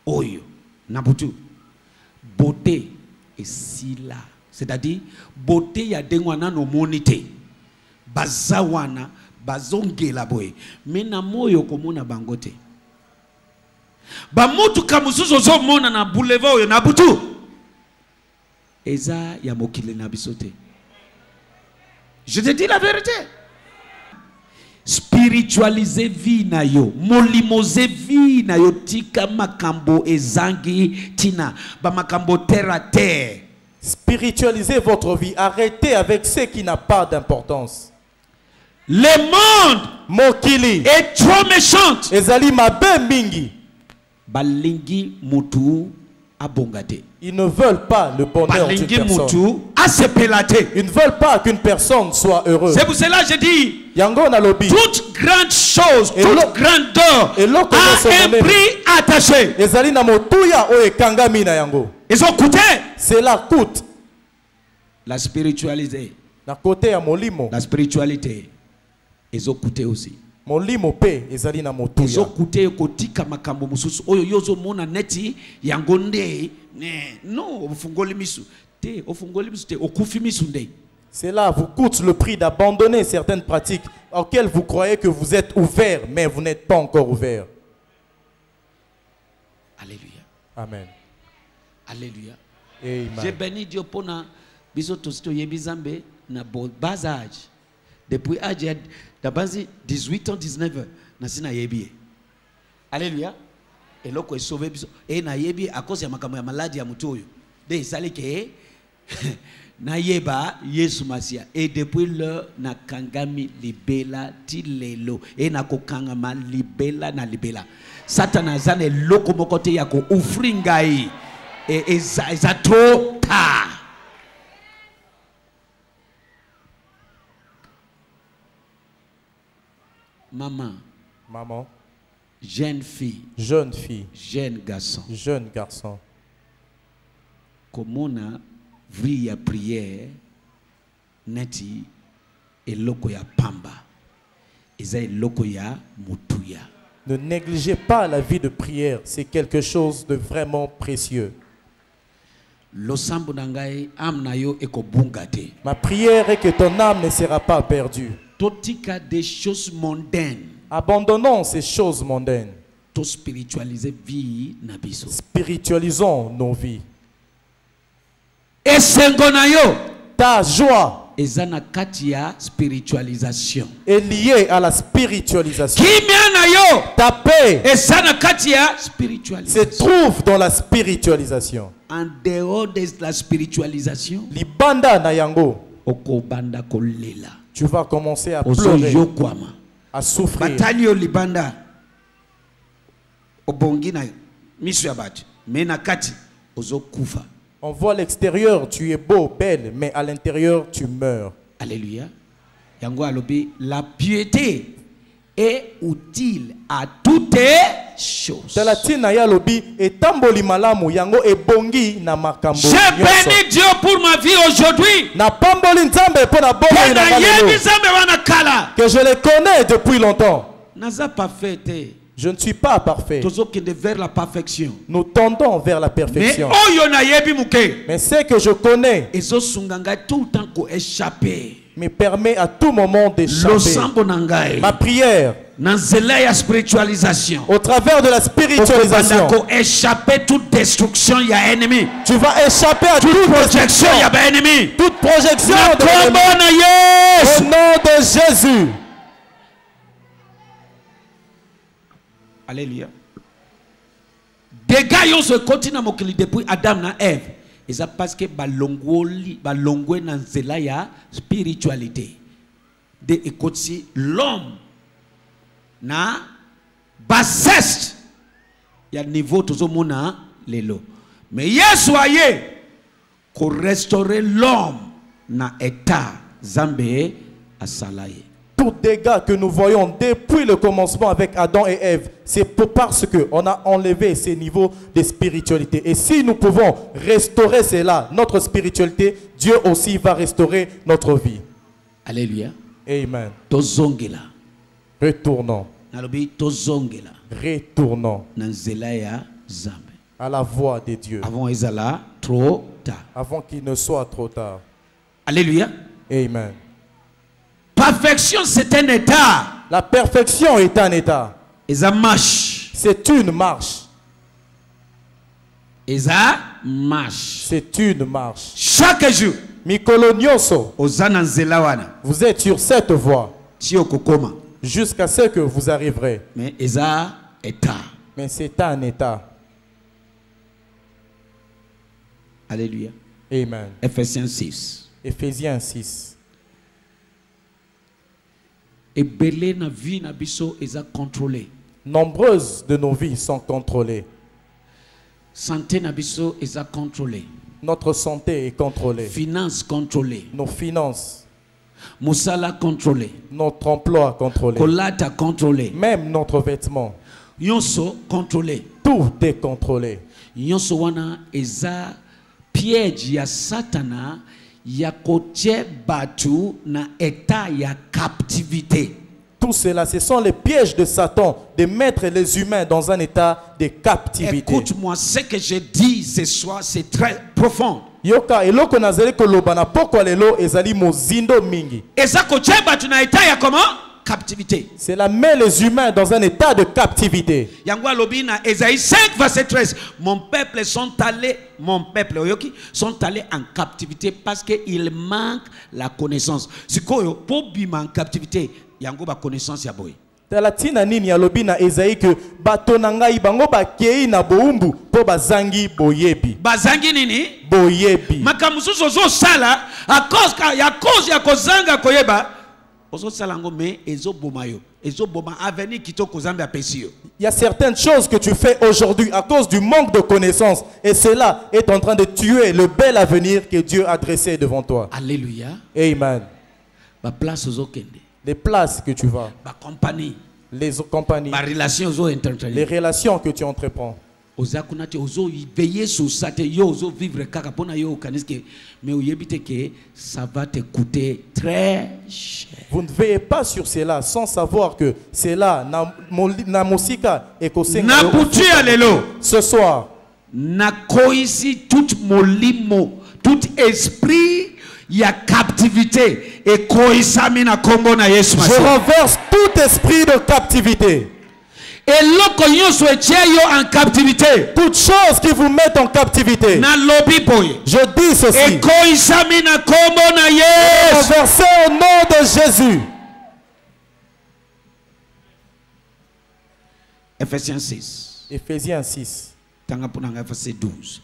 Oyo. Nabutu. Beauté et sila. C'est-à-dire, beauté ya dengwana no monite. Bazawana. Bazonge la boye. Mena moyo komona bangote. Bamutu kamusuzo zo mona na boulevard oyo nabutu. Eza ya mokile na bisote. Je te dis la vérité. Spiritualiser vie na yo, molimoser vie na yo, tika makambo ezangi tina, ba makambo terre à terre. Spiritualisez votre vie, arrêtez avec ce qui n'a pas d'importance. Le monde Mokili est trop méchant. ezali mabe mingi. Balingi mutu abongate. Ils ne veulent pas le bonheur d'une Balingi personne. mutu asepelate. Ils ne veulent pas qu'une personne soit heureuse. C'est pour cela que je dis, Yango na lobi. toute grande chose, Et toute l'eau- grandeur et l'eau commence a à un donner. prix attaché. Ezali na motuya o ekangami na yango. Ils ont coûté. Cela coûte. La spiritualité, Na côté ya molimo. la spiritualité, ils ont coûté aussi. Molimo pe ezali na Ils ont motuya. coûté kotika makambo mususu oyo yozo mona neti yangonde ne no ofungoli misu te ofungoli misu te okufi misu nde. Cela vous coûte le prix d'abandonner certaines pratiques auxquelles vous croyez que vous êtes ouvert, mais vous n'êtes pas encore ouvert. Alléluia. Amen. Alléluia. Amen. J'ai béni Dieu pour na biso tosito yebizambe na bas âge. Depuis âge da basi 18 ans 19 ans na sina yebi. Alléluia. Et loko est sauvé biso et na yebi à cause ya makambo ya maladie ya mutu oyo. De sali ke na yeba Yesu Masia et depuis le na kangami libela ti lelo et na kokangama libela na libela. Satana zane loko mokote ya ko ufringai et eza trop tard. Maman, Maman, jeune fille, jeune fille, jeune garçon, jeune garçon, comme on a vu la prière, neti eloko ya pamba, eza eloko ya mutuya. ne négligez pas la vie de prière, c'est quelque chose de vraiment précieux. Losambu nangai amna yo ekobunga te. Ma prière est que ton âme ne sera pas perdue. Totika des choses mondaines. Abandonnons ces choses mondaines. To spiritualiser vie na biso. Spiritualisons nos vies. Esengo na yo Ta joie eza na kati ya spiritualisation. est liée à la spiritualisation. Kimia na yo Ta paix eza na kati ya se spiritualisation. trouve dans la spiritualisation. En dehors de la spiritualisation, Libanda na yango, okobanda kolela. tu vas commencer à Ozo pleurer, yokwama. à souffrir. Batali yo libanda. Obongi na misu ya batu. Me na kati ozo kufa. On voit l'extérieur, tu es beau, belle, mais à l'intérieur, tu meurs. Alléluia. Yango alobi, la piété est utile à toutes choses. Dans la tina ya lobi etamboli malamu yango ebongi na makambo. Je bénis Dieu pour ma vie aujourd'hui. Na pamboli nzambe po na bomoi na ngalelo. Que je les connais depuis longtemps. Naza parfait. Je ne suis pas parfait. Vers la perfection. Nous tendons vers la perfection. Mais ce que je connais me permet à tout moment d'échapper. Ma prière, spiritualisation, au travers de la spiritualisation, échapper toute destruction, il y a ennemi. Tu vas échapper à toute projection, il y a ennemi. Toute projection de l'ennemi. Au nom de Jésus. Alléluia. Des gars qui se continuent depuis Adam et Ève. Et ça parce que balongwe na nzela ya spiritualité. De écouter l'homme na basseste. Il y a niveau tout le monde lelo. Mais Yesu aye ko restaurer l'homme na état Zambé asalaye. Tous les dégâts que nous voyons depuis le commencement avec Adam et Ève, c'est parce qu'on a enlevé ces niveaux de spiritualité. Et si nous pouvons restaurer cela, notre spiritualité, Dieu aussi va restaurer notre vie. Alléluia. Amen. Tozongela. Retournons. Tozongela. Retournons à la voix de Dieu. Avant Ezala, trop tard. Avant qu'il ne soit trop tard. Alléluia. Amen. Perfection, c'est un état. La perfection est un état. C'est une marche. C'est une marche. Chaque jour, vous êtes sur cette voie jusqu'à ce que vous arriverez. Mais c'est un état. Alléluia. Amen. Ephésiens 6. Ephésiens 6. Et belé na vie na biso eza contrôlé. Nombreuses de nos vies sont contrôlées. Santé na biso eza contrôlé. Notre santé est contrôlée. Finances contrôlées. Nos finances. Musala contrôlé. Notre emploi contrôlé. Kolata contrôlé. Même notre vêtement. Yonso contrôlé. Tout est contrôlé. Yonso wana eza piège ya Satana. Ya kotie batu na état ya captivité. Tout cela, ce sont les pièges de Satan de mettre les humains dans un état de captivité. Écoute-moi, ce que je dis ce soir, c'est très profond. Yoka eloko nazeli koloba na poko lelo ezali mozindo mingi. Eza kotie batu na état ya comment? Captivité. Cela met les humains dans un état de captivité. Yangwa lobina Ésaïe 5 verset 13. Mon peuple sont allés en captivité parce qu'ils manquent la connaissance. C'est quoi pour bima en captivité? Yango ba connaissance ya boy. Talatina nini ya lobina Ésaïe que bato na ngai bango bakei na boumbu po bazangi boyebi. Bazangi nini? Boyebi. Makamususu zo sala à cause ya kozanga koyeba. Il y a certaines choses que tu fais aujourd'hui à cause du manque de connaissances. Et cela est en train de tuer le bel avenir que Dieu a dressé devant toi. Alléluia. Amen. Les places que tu vas. Les compagnies. Les relations que tu entreprends. Veiller sur ça, vivre mais ça va te coûter très cher. Vous ne veillez pas sur cela sans savoir que cela na musika ekosenga. Na putu alelo. Ce soir, na koisi tout molimo, tout esprit il y a captivité et koisami na kombo na Yesu. Je renverse tout esprit de captivité. Et en captivité. Toutes choses qui vous mettent en captivité. Je dis ceci. Renversez au nom de Jésus. Ephésiens 6. Ephésiens 6. Verset 12.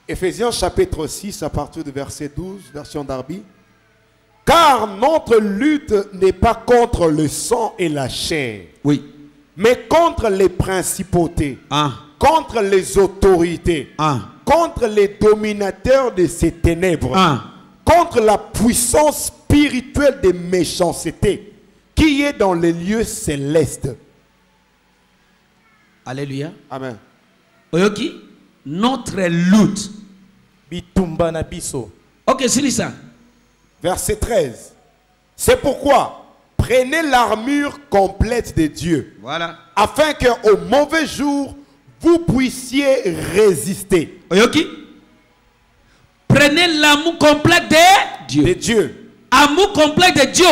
Ephésiens chapitre 6 à partir du verset 12, version Darby. Car notre lutte n'est pas contre le sang et la chair. Oui. Mais contre les principautés, contre les autorités, contre les dominateurs de ces ténèbres, contre la puissance spirituelle de méchanceté qui est dans les lieux célestes. Alléluia. Amen. Oyoki, notre lutte. Bitumba na biso. Ok, c'est ça. Verset 13. C'est pourquoi prenez l'armure complète de Dieu. Voilà. Afin qu'au mauvais jour, vous puissiez résister. Oyoki, prenez l'amour complet de Dieu. De Dieu. Amour complet de Dieu.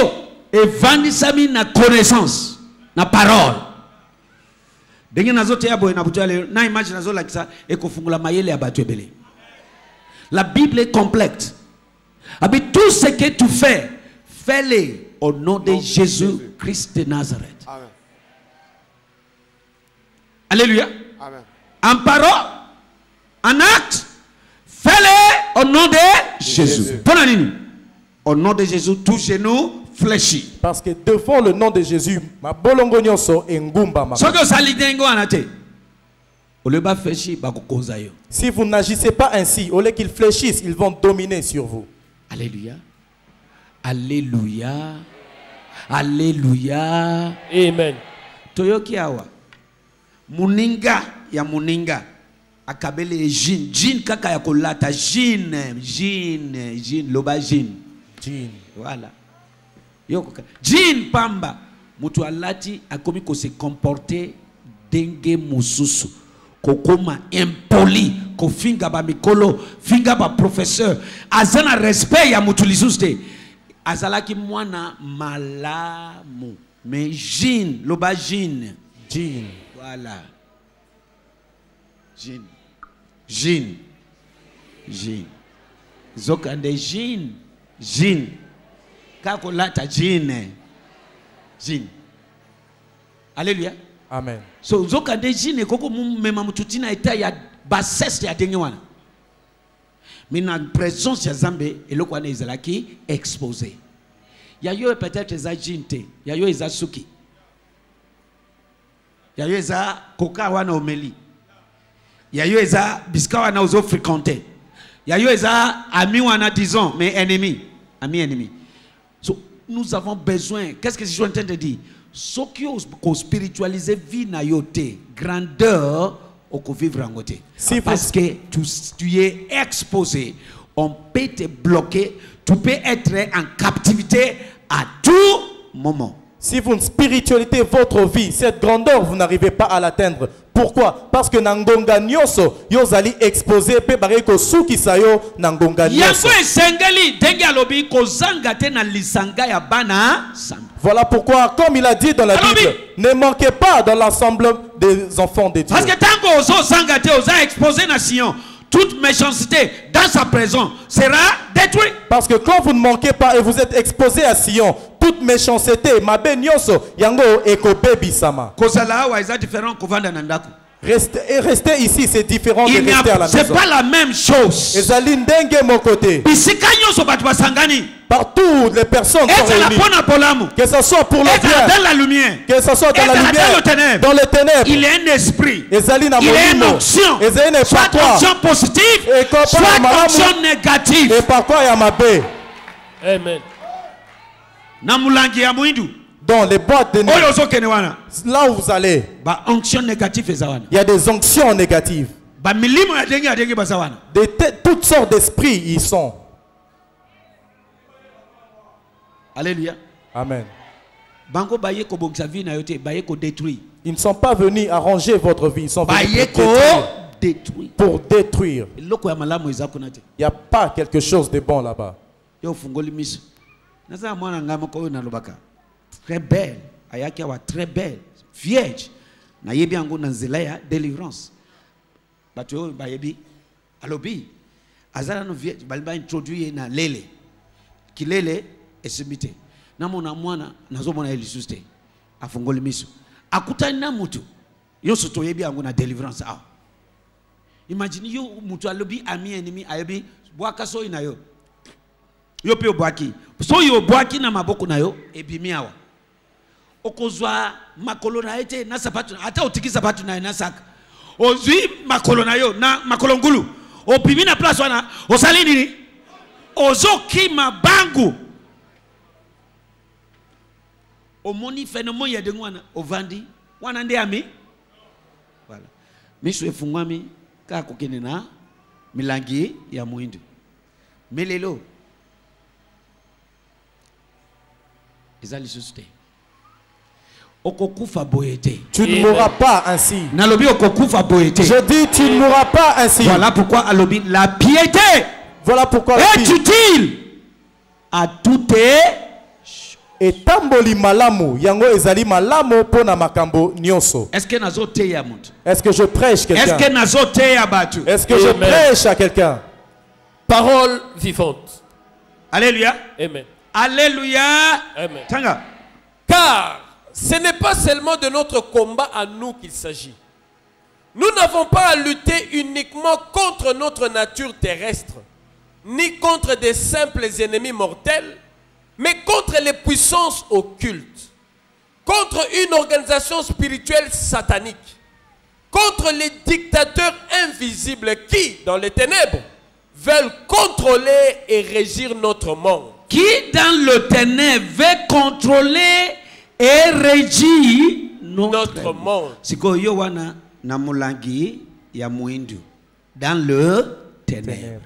Et vendissami na connaissance, na parole. Dengi nazote ya boy na butale na image nazo lakisa ekofungula mayele ya batu ebele. La Bible est complète. Avec tout ce que tu fais, fais-le au nom de Jésus-Christ de Nazareth. Amen. Alléluia. Amen. En parole, en acte, fais-le au nom de Jésus. Tonanini. Au nom de Jésus, tout genou fléchit. Parce que devant le nom de Jésus, ma bolongo nyonso engumba ma. Soko salidengo anate. Oleba fléchi bakokoza yo. Si vous n'agissez pas ainsi, au lieu qu'ils fléchissent, ils vont dominer sur vous. Alléluia. Alléluia. Alléluia. Amen. Toyoki awa. Muninga ya muninga. Akabele jin. Jin kaka ya kolata. Jin. Loba jin. Jin. Voilà. Yoko. Jin pamba. Mutu alati akomi ko se comporter denge mususu. Kokoma impoli. Ko finga ba mikolo. Finga ba professeur. Azana respect ya mutu lisuste. Azalaki mwana malamu. Mais jin. Loba jin. Jin. Voilà. Jin. Jin. Jin. Zokande jin. Jin. Kako lata jin. Jin. Alléluia. Amen. So zokande jin koko mema mututina eta ya bassesse ya dengi wana. Mina présence ya Zambe eloko wana ezalaki exposé. Ya yo peut-être eza jinte, ya yo eza suki. Ya yo eza koka wana omeli. Ya yo eza biska wana ozo fréquenter. Ya yo eza ami wana disons mais ennemi, ami ennemi. So nous avons besoin, qu'est-ce que je suis en train de dire? Ce qui est spiritualisé vie na yote, grandeur au vivre en côté. Si parce que tu es exposé, on peut te bloquer, tu peux être en captivité à tout moment. Si vous spiritualisez votre vie, cette grandeur, vous n'arrivez pas à l'atteindre. Pourquoi? Parce que nangonga nyoso, yozali exposé pe bareko suki sayo nangonga nyoso. Yango esengeli dengi alobi kozanga te na lisanga ya bana samba. Voilà pourquoi, comme il a dit dans la Bible, ne manquez pas dans l'ensemble des enfants de Dieu. Parce que tant que ozo zanga te oza exposé na Sion, toute méchanceté dans sa présence sera détruite. Parce que quand vous ne manquez pas et vous êtes exposé à Sion, toute méchanceté, mabe nyonso, yango ekobebi sama. Kozala wa eza différent kovanda na ndako. Rester ici, c'est différent de rester à la maison. C'est pas la même chose. Mon côté. Partout, les personnes sont réunies. Que ce soit pour le bien, dans la lumière, que ce soit dans la lumière, dans les ténèbres. Il est un esprit. Il est une onction. Soit onction positive, soit onction négative. Et par quoi il y a ma paix. Amen. Dans les boîtes de nuit, là où vous allez, il y a des onctions négatives. Toutes sortes d'esprits y sont. Alléluia. Amen. Ils ne sont pas venus arranger votre vie, ils sont venus pour détruire. Il n'y a pas quelque chose de bon là-bas. Très belle, ayaki awa très belle, vierge. Na yebi ango na nzela ya délivrance. Bato ba yebi alobi azala no vierge baliba introduire na lele. Kilele esimite. Na mona mwana nazo mona elisuste. Afungoli miso. Akutani na mutu. Yoso to yebi ango na délivrance awa. Imagine yo mutu alobi ami ennemi ayebi bwaka so inayo. Yo pe obwaki. So yo bwaki na maboko na yo ebimi awa. Okozwa makolo na ete na sapatu ata otiki sapatu na saka ozwi makolo na yo na makolo ngulu opimi na place wana osali nini ozokima bangu omoni phénomène ya dengo wana ovandi wana nde ami voilà miso efungwami ka kokende na milangi ya muindu melelo ezali suste okokufa boyete Tu ne mourras pas ainsi. nalobi okokufa boyete Je dis, tu ne mourras pas ainsi. voilà pourquoi alobi la piété Voilà pourquoi est utile à toutes etamboli malamu yango ezali malamu pona makambo nyonso. est-ce que nazo teya mutu Est-ce que je prêche est-ce que quelqu'un? nazo teya batu Est-ce que je Amen. prêche à quelqu'un? Parole vivante. alléluia Amen. alléluia Amen. tanga Car ce n'est pas seulement de notre combat à nous qu'il s'agit. Nous n'avons pas à lutter uniquement contre notre nature terrestre, ni contre des simples ennemis mortels, mais contre les puissances occultes, contre une organisation spirituelle satanique, contre les dictateurs invisibles qui, dans les ténèbres, veulent contrôler et régir notre monde. qui dans le ténèbre veut contrôler et régir Notre monde. sikoyo wana na mulangi ya muindu dans le ténèbre.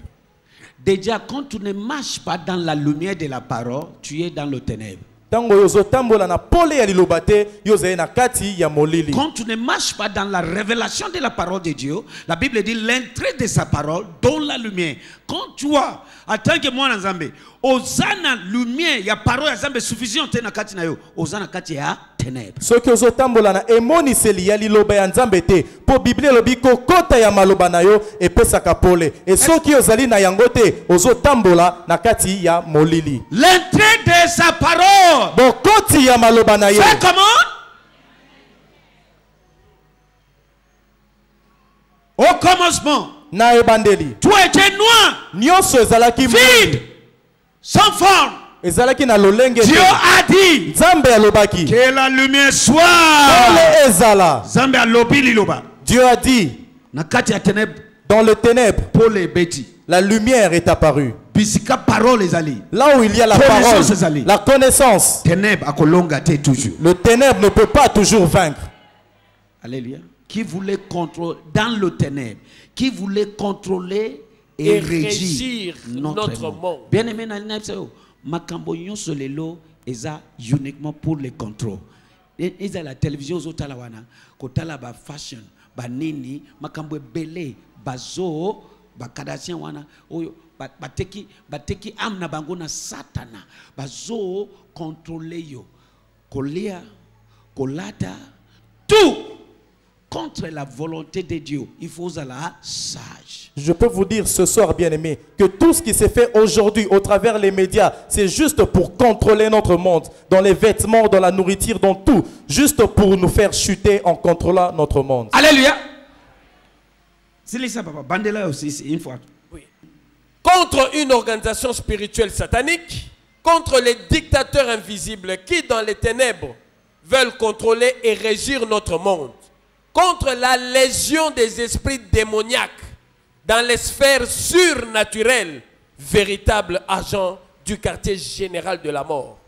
Déjà quand tu ne marches pas dans la lumière de la parole, tu es dans le ténèbre. Tango yozo tambola na pole ya lilobate yoze na kati ya molili. Quand tu ne marches pas dans la révélation de la parole de Dieu, la Bible dit l'entrée de sa parole donne la lumière. Quand tu as, en tant que moi Nzambe, osana lumière, il y a parole ya Nzambe suffisante na kati na yo, osana kati ya ténèbres. Soki ozo tambola na emoniseli ya liloba ya Nzambe te, po Biblia lobi kokota ya maloba na yo epesaka pole. Et soki ozali na yango te, ozo tambola na kati ya molili. L'entrée de sa parole. Bokoti ya maloba na ye. Fais comment? Au commencement, Na ebandeli. tout était noir, Nyonso ezalaki vide, mwindu. sans forme. Ezalaki na lolenge Dieu te. a dit Nzambe alobaki. que la lumière soit. Pole ezala. Nzambe alobi liloba. Dieu a dit, Na kati ya ténèbres, dans le ténèbre, pour les bêtis. la lumière est apparue. Bisika parole ezali. Là où il y a la Connaissance parole, ezali. la connaissance, Ténèbres akolonga te toujours. le ténèbre ne peut pas toujours vaincre. Alléluia. Qui voulait contrôler dans le ténèbre, qui voulait contrôler et régir notre monde. Bien aimé, makambo nyonso lelo eza uniquement pour le contrôle. Eza la télévision ozotala wana kotala ba fashion ba nini makambo ebele bazo ba Kardashian wana oyo bateki amna bango na satana bazo contrôler yo kolia kolata tout contre la volonté de Dieu. Il faut être sage. Je peux vous dire ce soir, bien-aimés, que tout ce qui s'est fait aujourd'hui au travers les médias, c'est juste pour contrôler notre monde, dans les vêtements, dans la nourriture, dans tout, juste pour nous faire chuter en contrôlant notre monde. Alléluia. C'est ça, papa. Bandela aussi, c'est une fois. Oui. Contre une organisation spirituelle satanique, contre les dictateurs invisibles qui, dans les ténèbres, veulent contrôler et régir notre monde, contre la légion des esprits démoniaques dans les sphères surnaturelles, véritable agent du quartier général de la mort.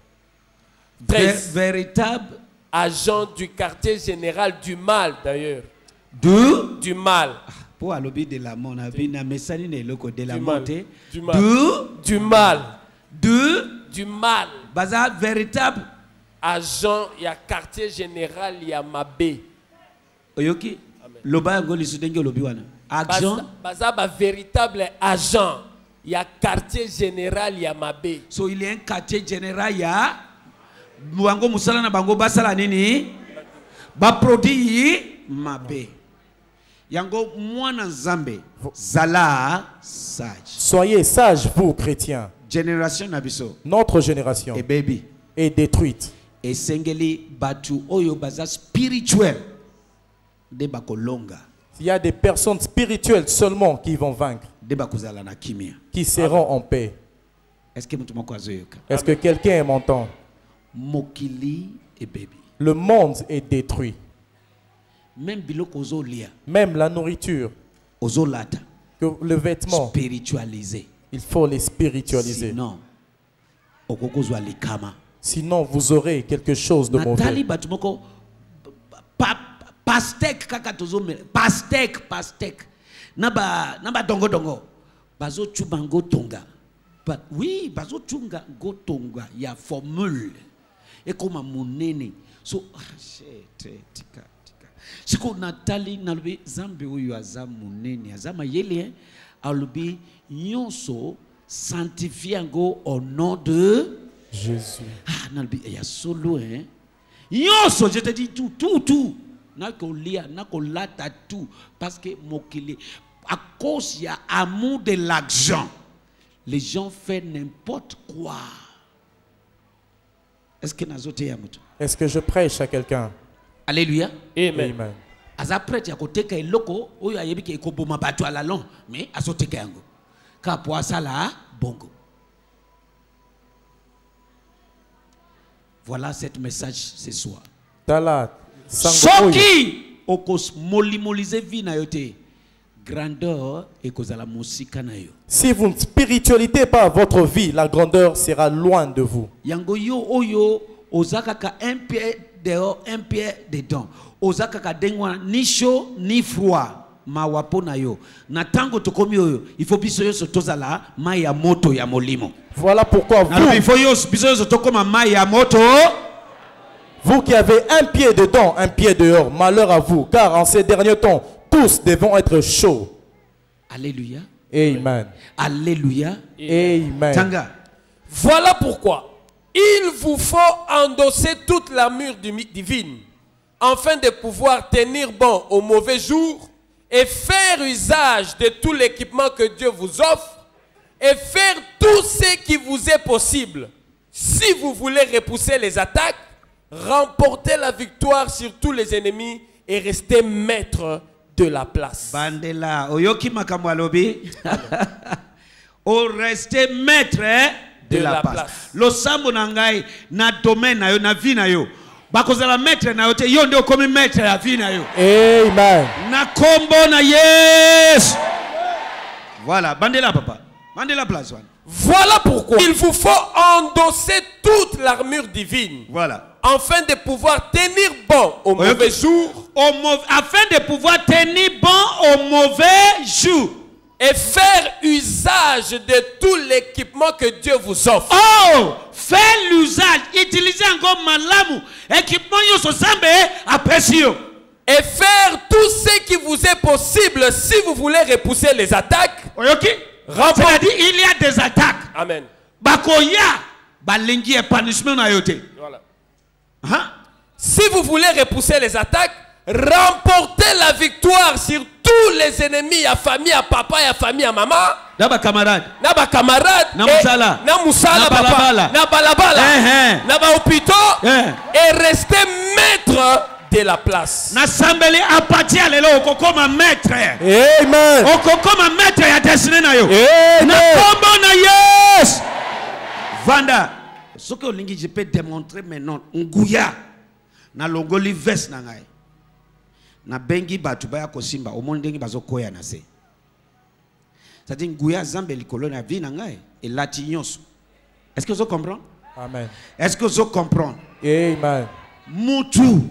13. Véritable Agent du quartier général du mal, d'ailleurs. Du mal. Pour allobi de la mort, na mesani ne loko de la Du mort. mal. Du mal. Du mal. Baza véritable Agent, il y a quartier général, il y a Mabé. oyoki loba ngoli sudenge lobi wana action Baza ba véritable agent, il y a quartier général, il y a Mabé. so il y a un quartier général ya bango musala na bango basala nini ba produit mabe yango mwana nzambe zala sage. Soyez sages, vous, chrétiens. Génération nabiso Notre génération et baby est détruite. et sengeli batu oyo baza spirituel de bakolonga Il y a des personnes spirituelles seulement qui vont vaincre, de bakozala na kimia. qui seront en paix. Est-ce que mutu moko azoyoka Est-ce que quelqu'un m'entend? mokili et baby Le monde est détruit. même biloko ozolia Même la nourriture, ozolata que le vêtement, spiritualisé. il faut les spiritualiser. Sinon, okokozwa likama. Sinon, vous aurez quelque chose de Nathalie mauvais. batumoko pastek kaka tozomela pastek naba dongo dongo bazo chubango tonga. But oui, bazo chunga go tonga ya formule et comme monene so tika siko Nathalie nalobi zambe oyo aza monene azama yele alobi nyonso sanctifie ngo au nom de Jésus. ah nalobi ya solo hein nyonso je te dis tout nakolia nakolata tout parce que mokili à cause il y a amour de l'argent les gens font n'importe quoi. Est-ce que nazote ya mutu? Est-ce que je prêche à quelqu'un? Alléluia. Amen. Amen. Aza prêtre ya koteka eloko oyo ayebi ke ekoboma bato alalon mais azoteka yango ka po asala bongo. Voilà cette message ce soir. Tala, sango oyo. Soki okos molimolize vie na yote grandeur ekozala musika na yo. Si vous ne spiritualisez pas votre vie, la grandeur sera loin de vous. Yango yo oyo ozakaka un pied dehors un pied dedans. Ozakaka dengwa ni chaud ni froid. Mawapo na yo. Na tango tokomi oyo il faut biso yo sotozala mai ya moto ya molimo. Voilà pourquoi Il faut yo biso yo sotokoma mai ya moto. vous qui avez un pied dedans, un pied dehors, malheur à vous, car en ces derniers temps, tous devront être chauds. Alléluia. Amen. Alléluia. Amen. Tanga. Voilà pourquoi il vous faut endosser toute l'armure divine afin de pouvoir tenir bon au mauvais jour et faire usage de tout l'équipement que Dieu vous offre et faire tout ce qui vous est possible. Si vous voulez repousser les attaques, remporter la victoire sur tous les ennemis et rester maître de la place. Bandela, oyoki makambo alobi. O rester maître de la place. Lo sambo na ngai na domaine na yo na vie na yo. Bakozala maître na yo te yo ndio komi maître ya vie na yo. Amen. Na kombo na Yes. Voilà, bandela papa. Bandela place one. Voilà pourquoi il vous faut endosser toute l'armure divine. Voilà. Afin de pouvoir tenir bon au mauvais jour. Afin de pouvoir tenir bon au mauvais jour. Et faire usage de tout l'équipement que Dieu vous offre. Oh! Faire l'usage. Utiliser encore malamu. Équipement yoso sambe apesio. Et faire tout ce qui vous est possible si vous voulez repousser les attaques. Oyoki? C'est-à-dire il y a des attaques. Amen. Bakoya. Balingi et punishment na yote. Voilà. Hein? Si vous voulez repousser les attaques, remporter la victoire sur tous les ennemis, à famille, à papa, à famille, à maman. Naba camarade. Naba camarade. Na musala. Na musala, Na papa. balabala. Na balabala. Naba hôpital. Et rester maître de la place. Na sambeli apati alelo okokoma maître. Amen. Okokoma maître ya destiné na yo. Amen. Na kombo na Yes. Vanda. Ce que je peux démontrer maintenant, nguya na longoli veste na ngai na bengi batu baya kosimba omoni ndenge bazokoya na se. C'est-à-dire nguya zambe likolo na vie na ngai elati nyonso. Est-ce que vous comprenez? Amen. Est-ce que vous comprenez? Amen. Mutu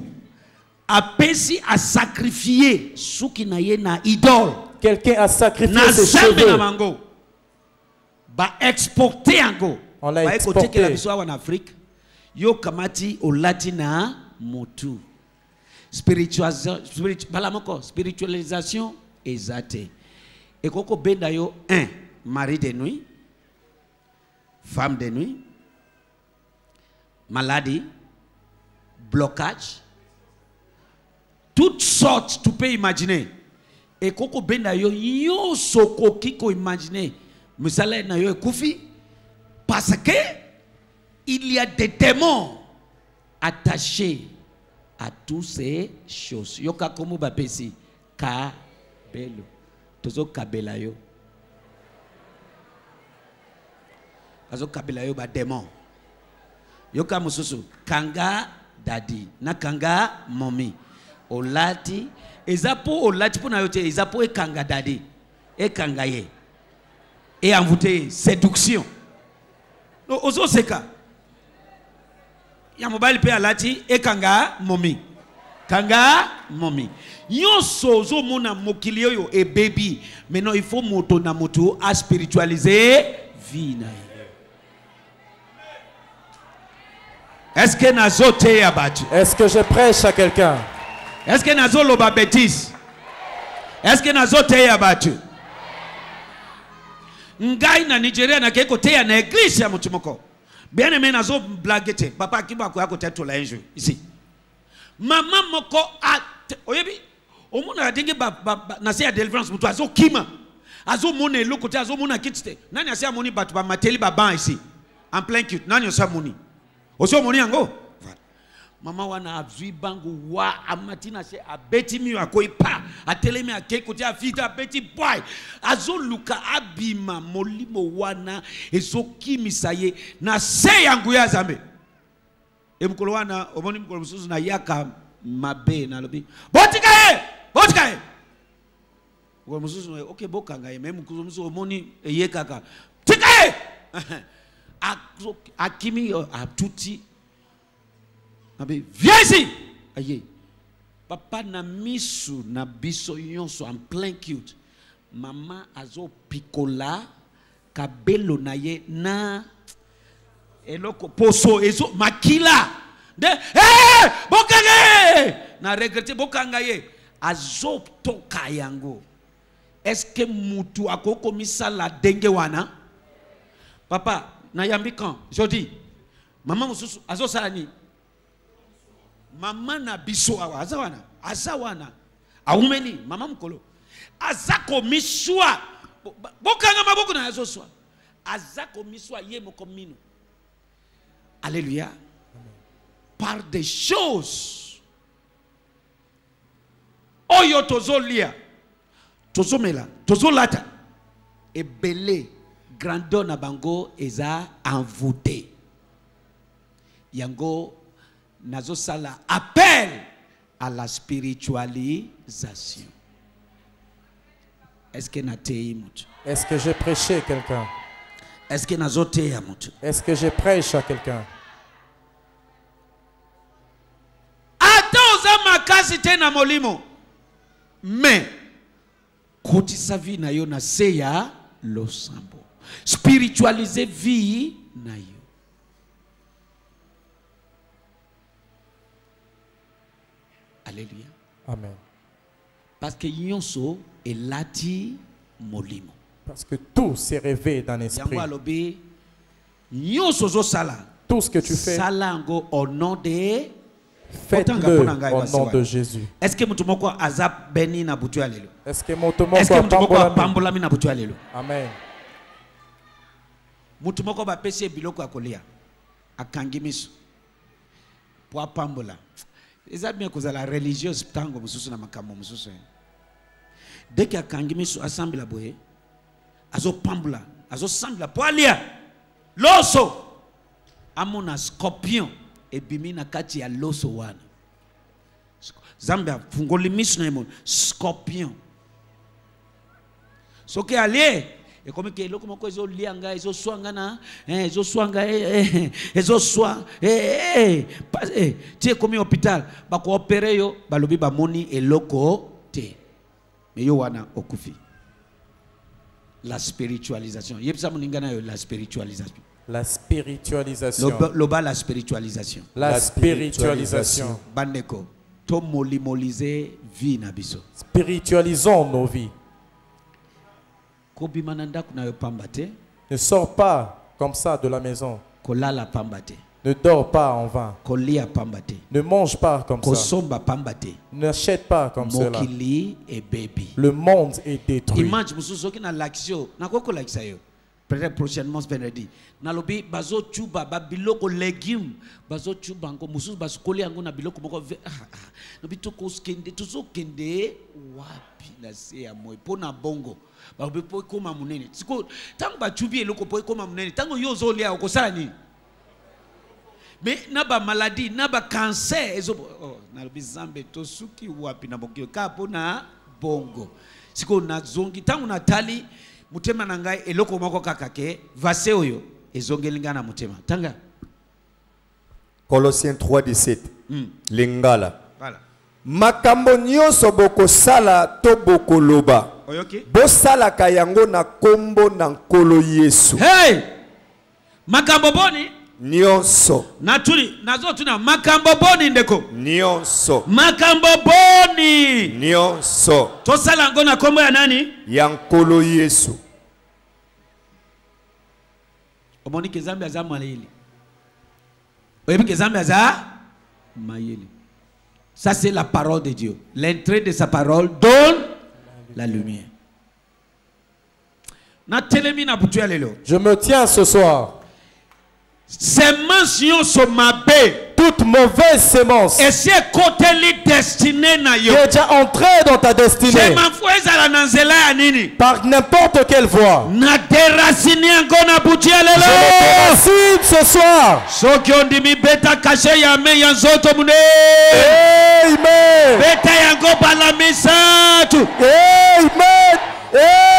apesi a sacrifier suki na ye na idole. Quelqu'un a sacrifié Na ses zambe na cheveux. mango. Ba exporter ango. On l'a Ba exporté. ekote la biso en Afrique. Yo kamati o latina motu. Spiritualisation ezate. Et koko benda yo un mari de nuit, femme de nuit, maladie, blocage, toutes sortes tu peux imaginer. Et koko benda yo soko kiko imaginer. Musala na yo kufi parce que il y a des démons attachés à toutes ces choses. Yoka komu bapesi kabelo. Tozo kabela yo. Azo kabela yo ba démon. Yoka mususu kanga dadi na kanga mommy. Olati ezapo olati pona yote ezapo e kanga dadi. et kangaye et envoûté séduction. Ozo seka. Ya mobile pe alati et kanga momi. Kanga momi. Yon sozo mona mokilio yo et baby. Maintenant il faut moto na moto à spiritualiser vie na. Est-ce que nazo te abattu? Est-ce que je prêche à quelqu'un? Est-ce que nazo loba bêtise? Est-ce que nazo te abattu? Ngai na Nigeria na keko te ya na église ya mutumoko. Bien aimé nazo blaguete. Papa kiba ko yako teto la enjeu ici. Maman moko at oyebi omuna adingi na se ya délivrance mutu azo kima. Azo mona lo côté azo mona kitite. Nani asia moni batu ba mateli ba ban ici. En plein cute. Nani osa moni? Oso moni yango. Mama wana abzui bangu wa amatina se abeti mi akoi pa atelemi akekote afita abeti boy azo luka abima molimo wana ezoki misaye na se yangu ya zambe emukolo wana omoni mukolo mususu na yaka mabe na lobi botikae wo mususu okay bokanga ye meme mukolo mususu omoni eyekaka tikae akimi atuti. Viens ici. Aïe. Papa na misu na biso yonso en plein cute. Maman azo picola kabelo na ye na eloko poso ezo makila. De bokanga na regrette bokanga ye azo toka yango. Est-ce que mutu akoko misala denge wana? Papa na yambi quand jodi maman mususu azo salani. Mama na biso awa azawana aumeli mama mkolo azako miswa bokanga maboko na azoswa azako miswa ye mokomino. Alléluia. Par des choses oyo tozolia tozomela tozolata ebele grandeur na bango eza envoûté yango. Nazo sala appel à la spiritualisation. Est-ce que na tei mutu? Est-ce que j'ai prêché quelqu'un? Est-ce que nazo tei mutu? Est-ce que je prêche à quelqu'un? Ata makasi tena molimo. Mais koti sa vie na yo na seya losambo. Spiritualiser vie na yo. Alléluia. Amen. Parce que yonso est lati molimo. Parce que tout s'est révélé dans l'esprit. Tout ce que tu fais, salango au nom de faites-le au nom de Jésus. Est-ce que mutumoko azap beni na butu alelo? Est-ce que mutumoko pambola na butu alelo? Amen. Mutumoko ba pesi biloko akolia akangimiso po pambola. Eza bien cause la religieuse tango mususu na makambo mususu. Dès qu'il y a kangimiso assemble boye azo pambula azo sambla poalia loso amona scorpion ebimi na kati ya loso wana Zambia fungoli miso na emo scorpion soki alie et comme que eloko moko ezo lianga ezo swanga na ezo swanga ezo swa tie komi hôpital ba ko opérer yo balobi ba moni eloko te mais yo wana okufi. La spiritualisation. Yepsa moningana yo la spiritualisation. La spiritualisation. Loba la spiritualisation. La spiritualisation. Bandeko to molimoliser vie na biso. Spiritualisons nos vies. Ne sors pas comme ça de la maison. Ne dors pas en vain. Ne mange pas comme ça. N'achète pas comme cela. Le monde est détruit. Peut-être prochainement vendredi. Nalobi bazo chuba ba biloko légumes bazo chuba ngo mususu basukoli yango na biloko moko nobi to koskende tuzo kende wapi na se ya moyo pona bongo ba po koma munene siko tango ba chubi eloko po koma munene tango yo zolia okosala ni mais na ba maladie na ba cancer ezo nalobi zambe to suki wapi na bokyo ka pona bongo. Siko nazongi tangu natali mutema nangai eloko moko kakake vase oyo ezongelinga na mutema. Tanga. Colossiens 3:17. Lingala. Voilà. Makambo nyonso bokosala to bokoloba. Oyoki? Bosala kayango na kombo na nkolo Yesu. Hey! Makambo boni? Nyonso. Natuli nazo tuna makambo boni ndeko. Nyonso. Makambo boni. Nyonso. Tosala ngo na kombo ya nani? Ya nkolo Yesu. Omoni kezambe aza mayele. Oyebi kezambe aza mayele. Ça c'est la parole de Dieu. L'entrée de sa parole donne la lumière. Na telemi na butu ya lelo. Je me tiens ce soir. Semence sont mabé. Toute mauvaise sémence Et si côté li destiné na qui yo. est déjà entrée dans ta Je destinée m'en fous ezala na nzela ya nini. par n'importe quelle voie. Na déraciner yango na butu ya Je lelo. me déracine ce soir. Soki ondimi beta kashe ya me ya nzoto mune. Amen. Beta yango bala misatu. Amen. Amen.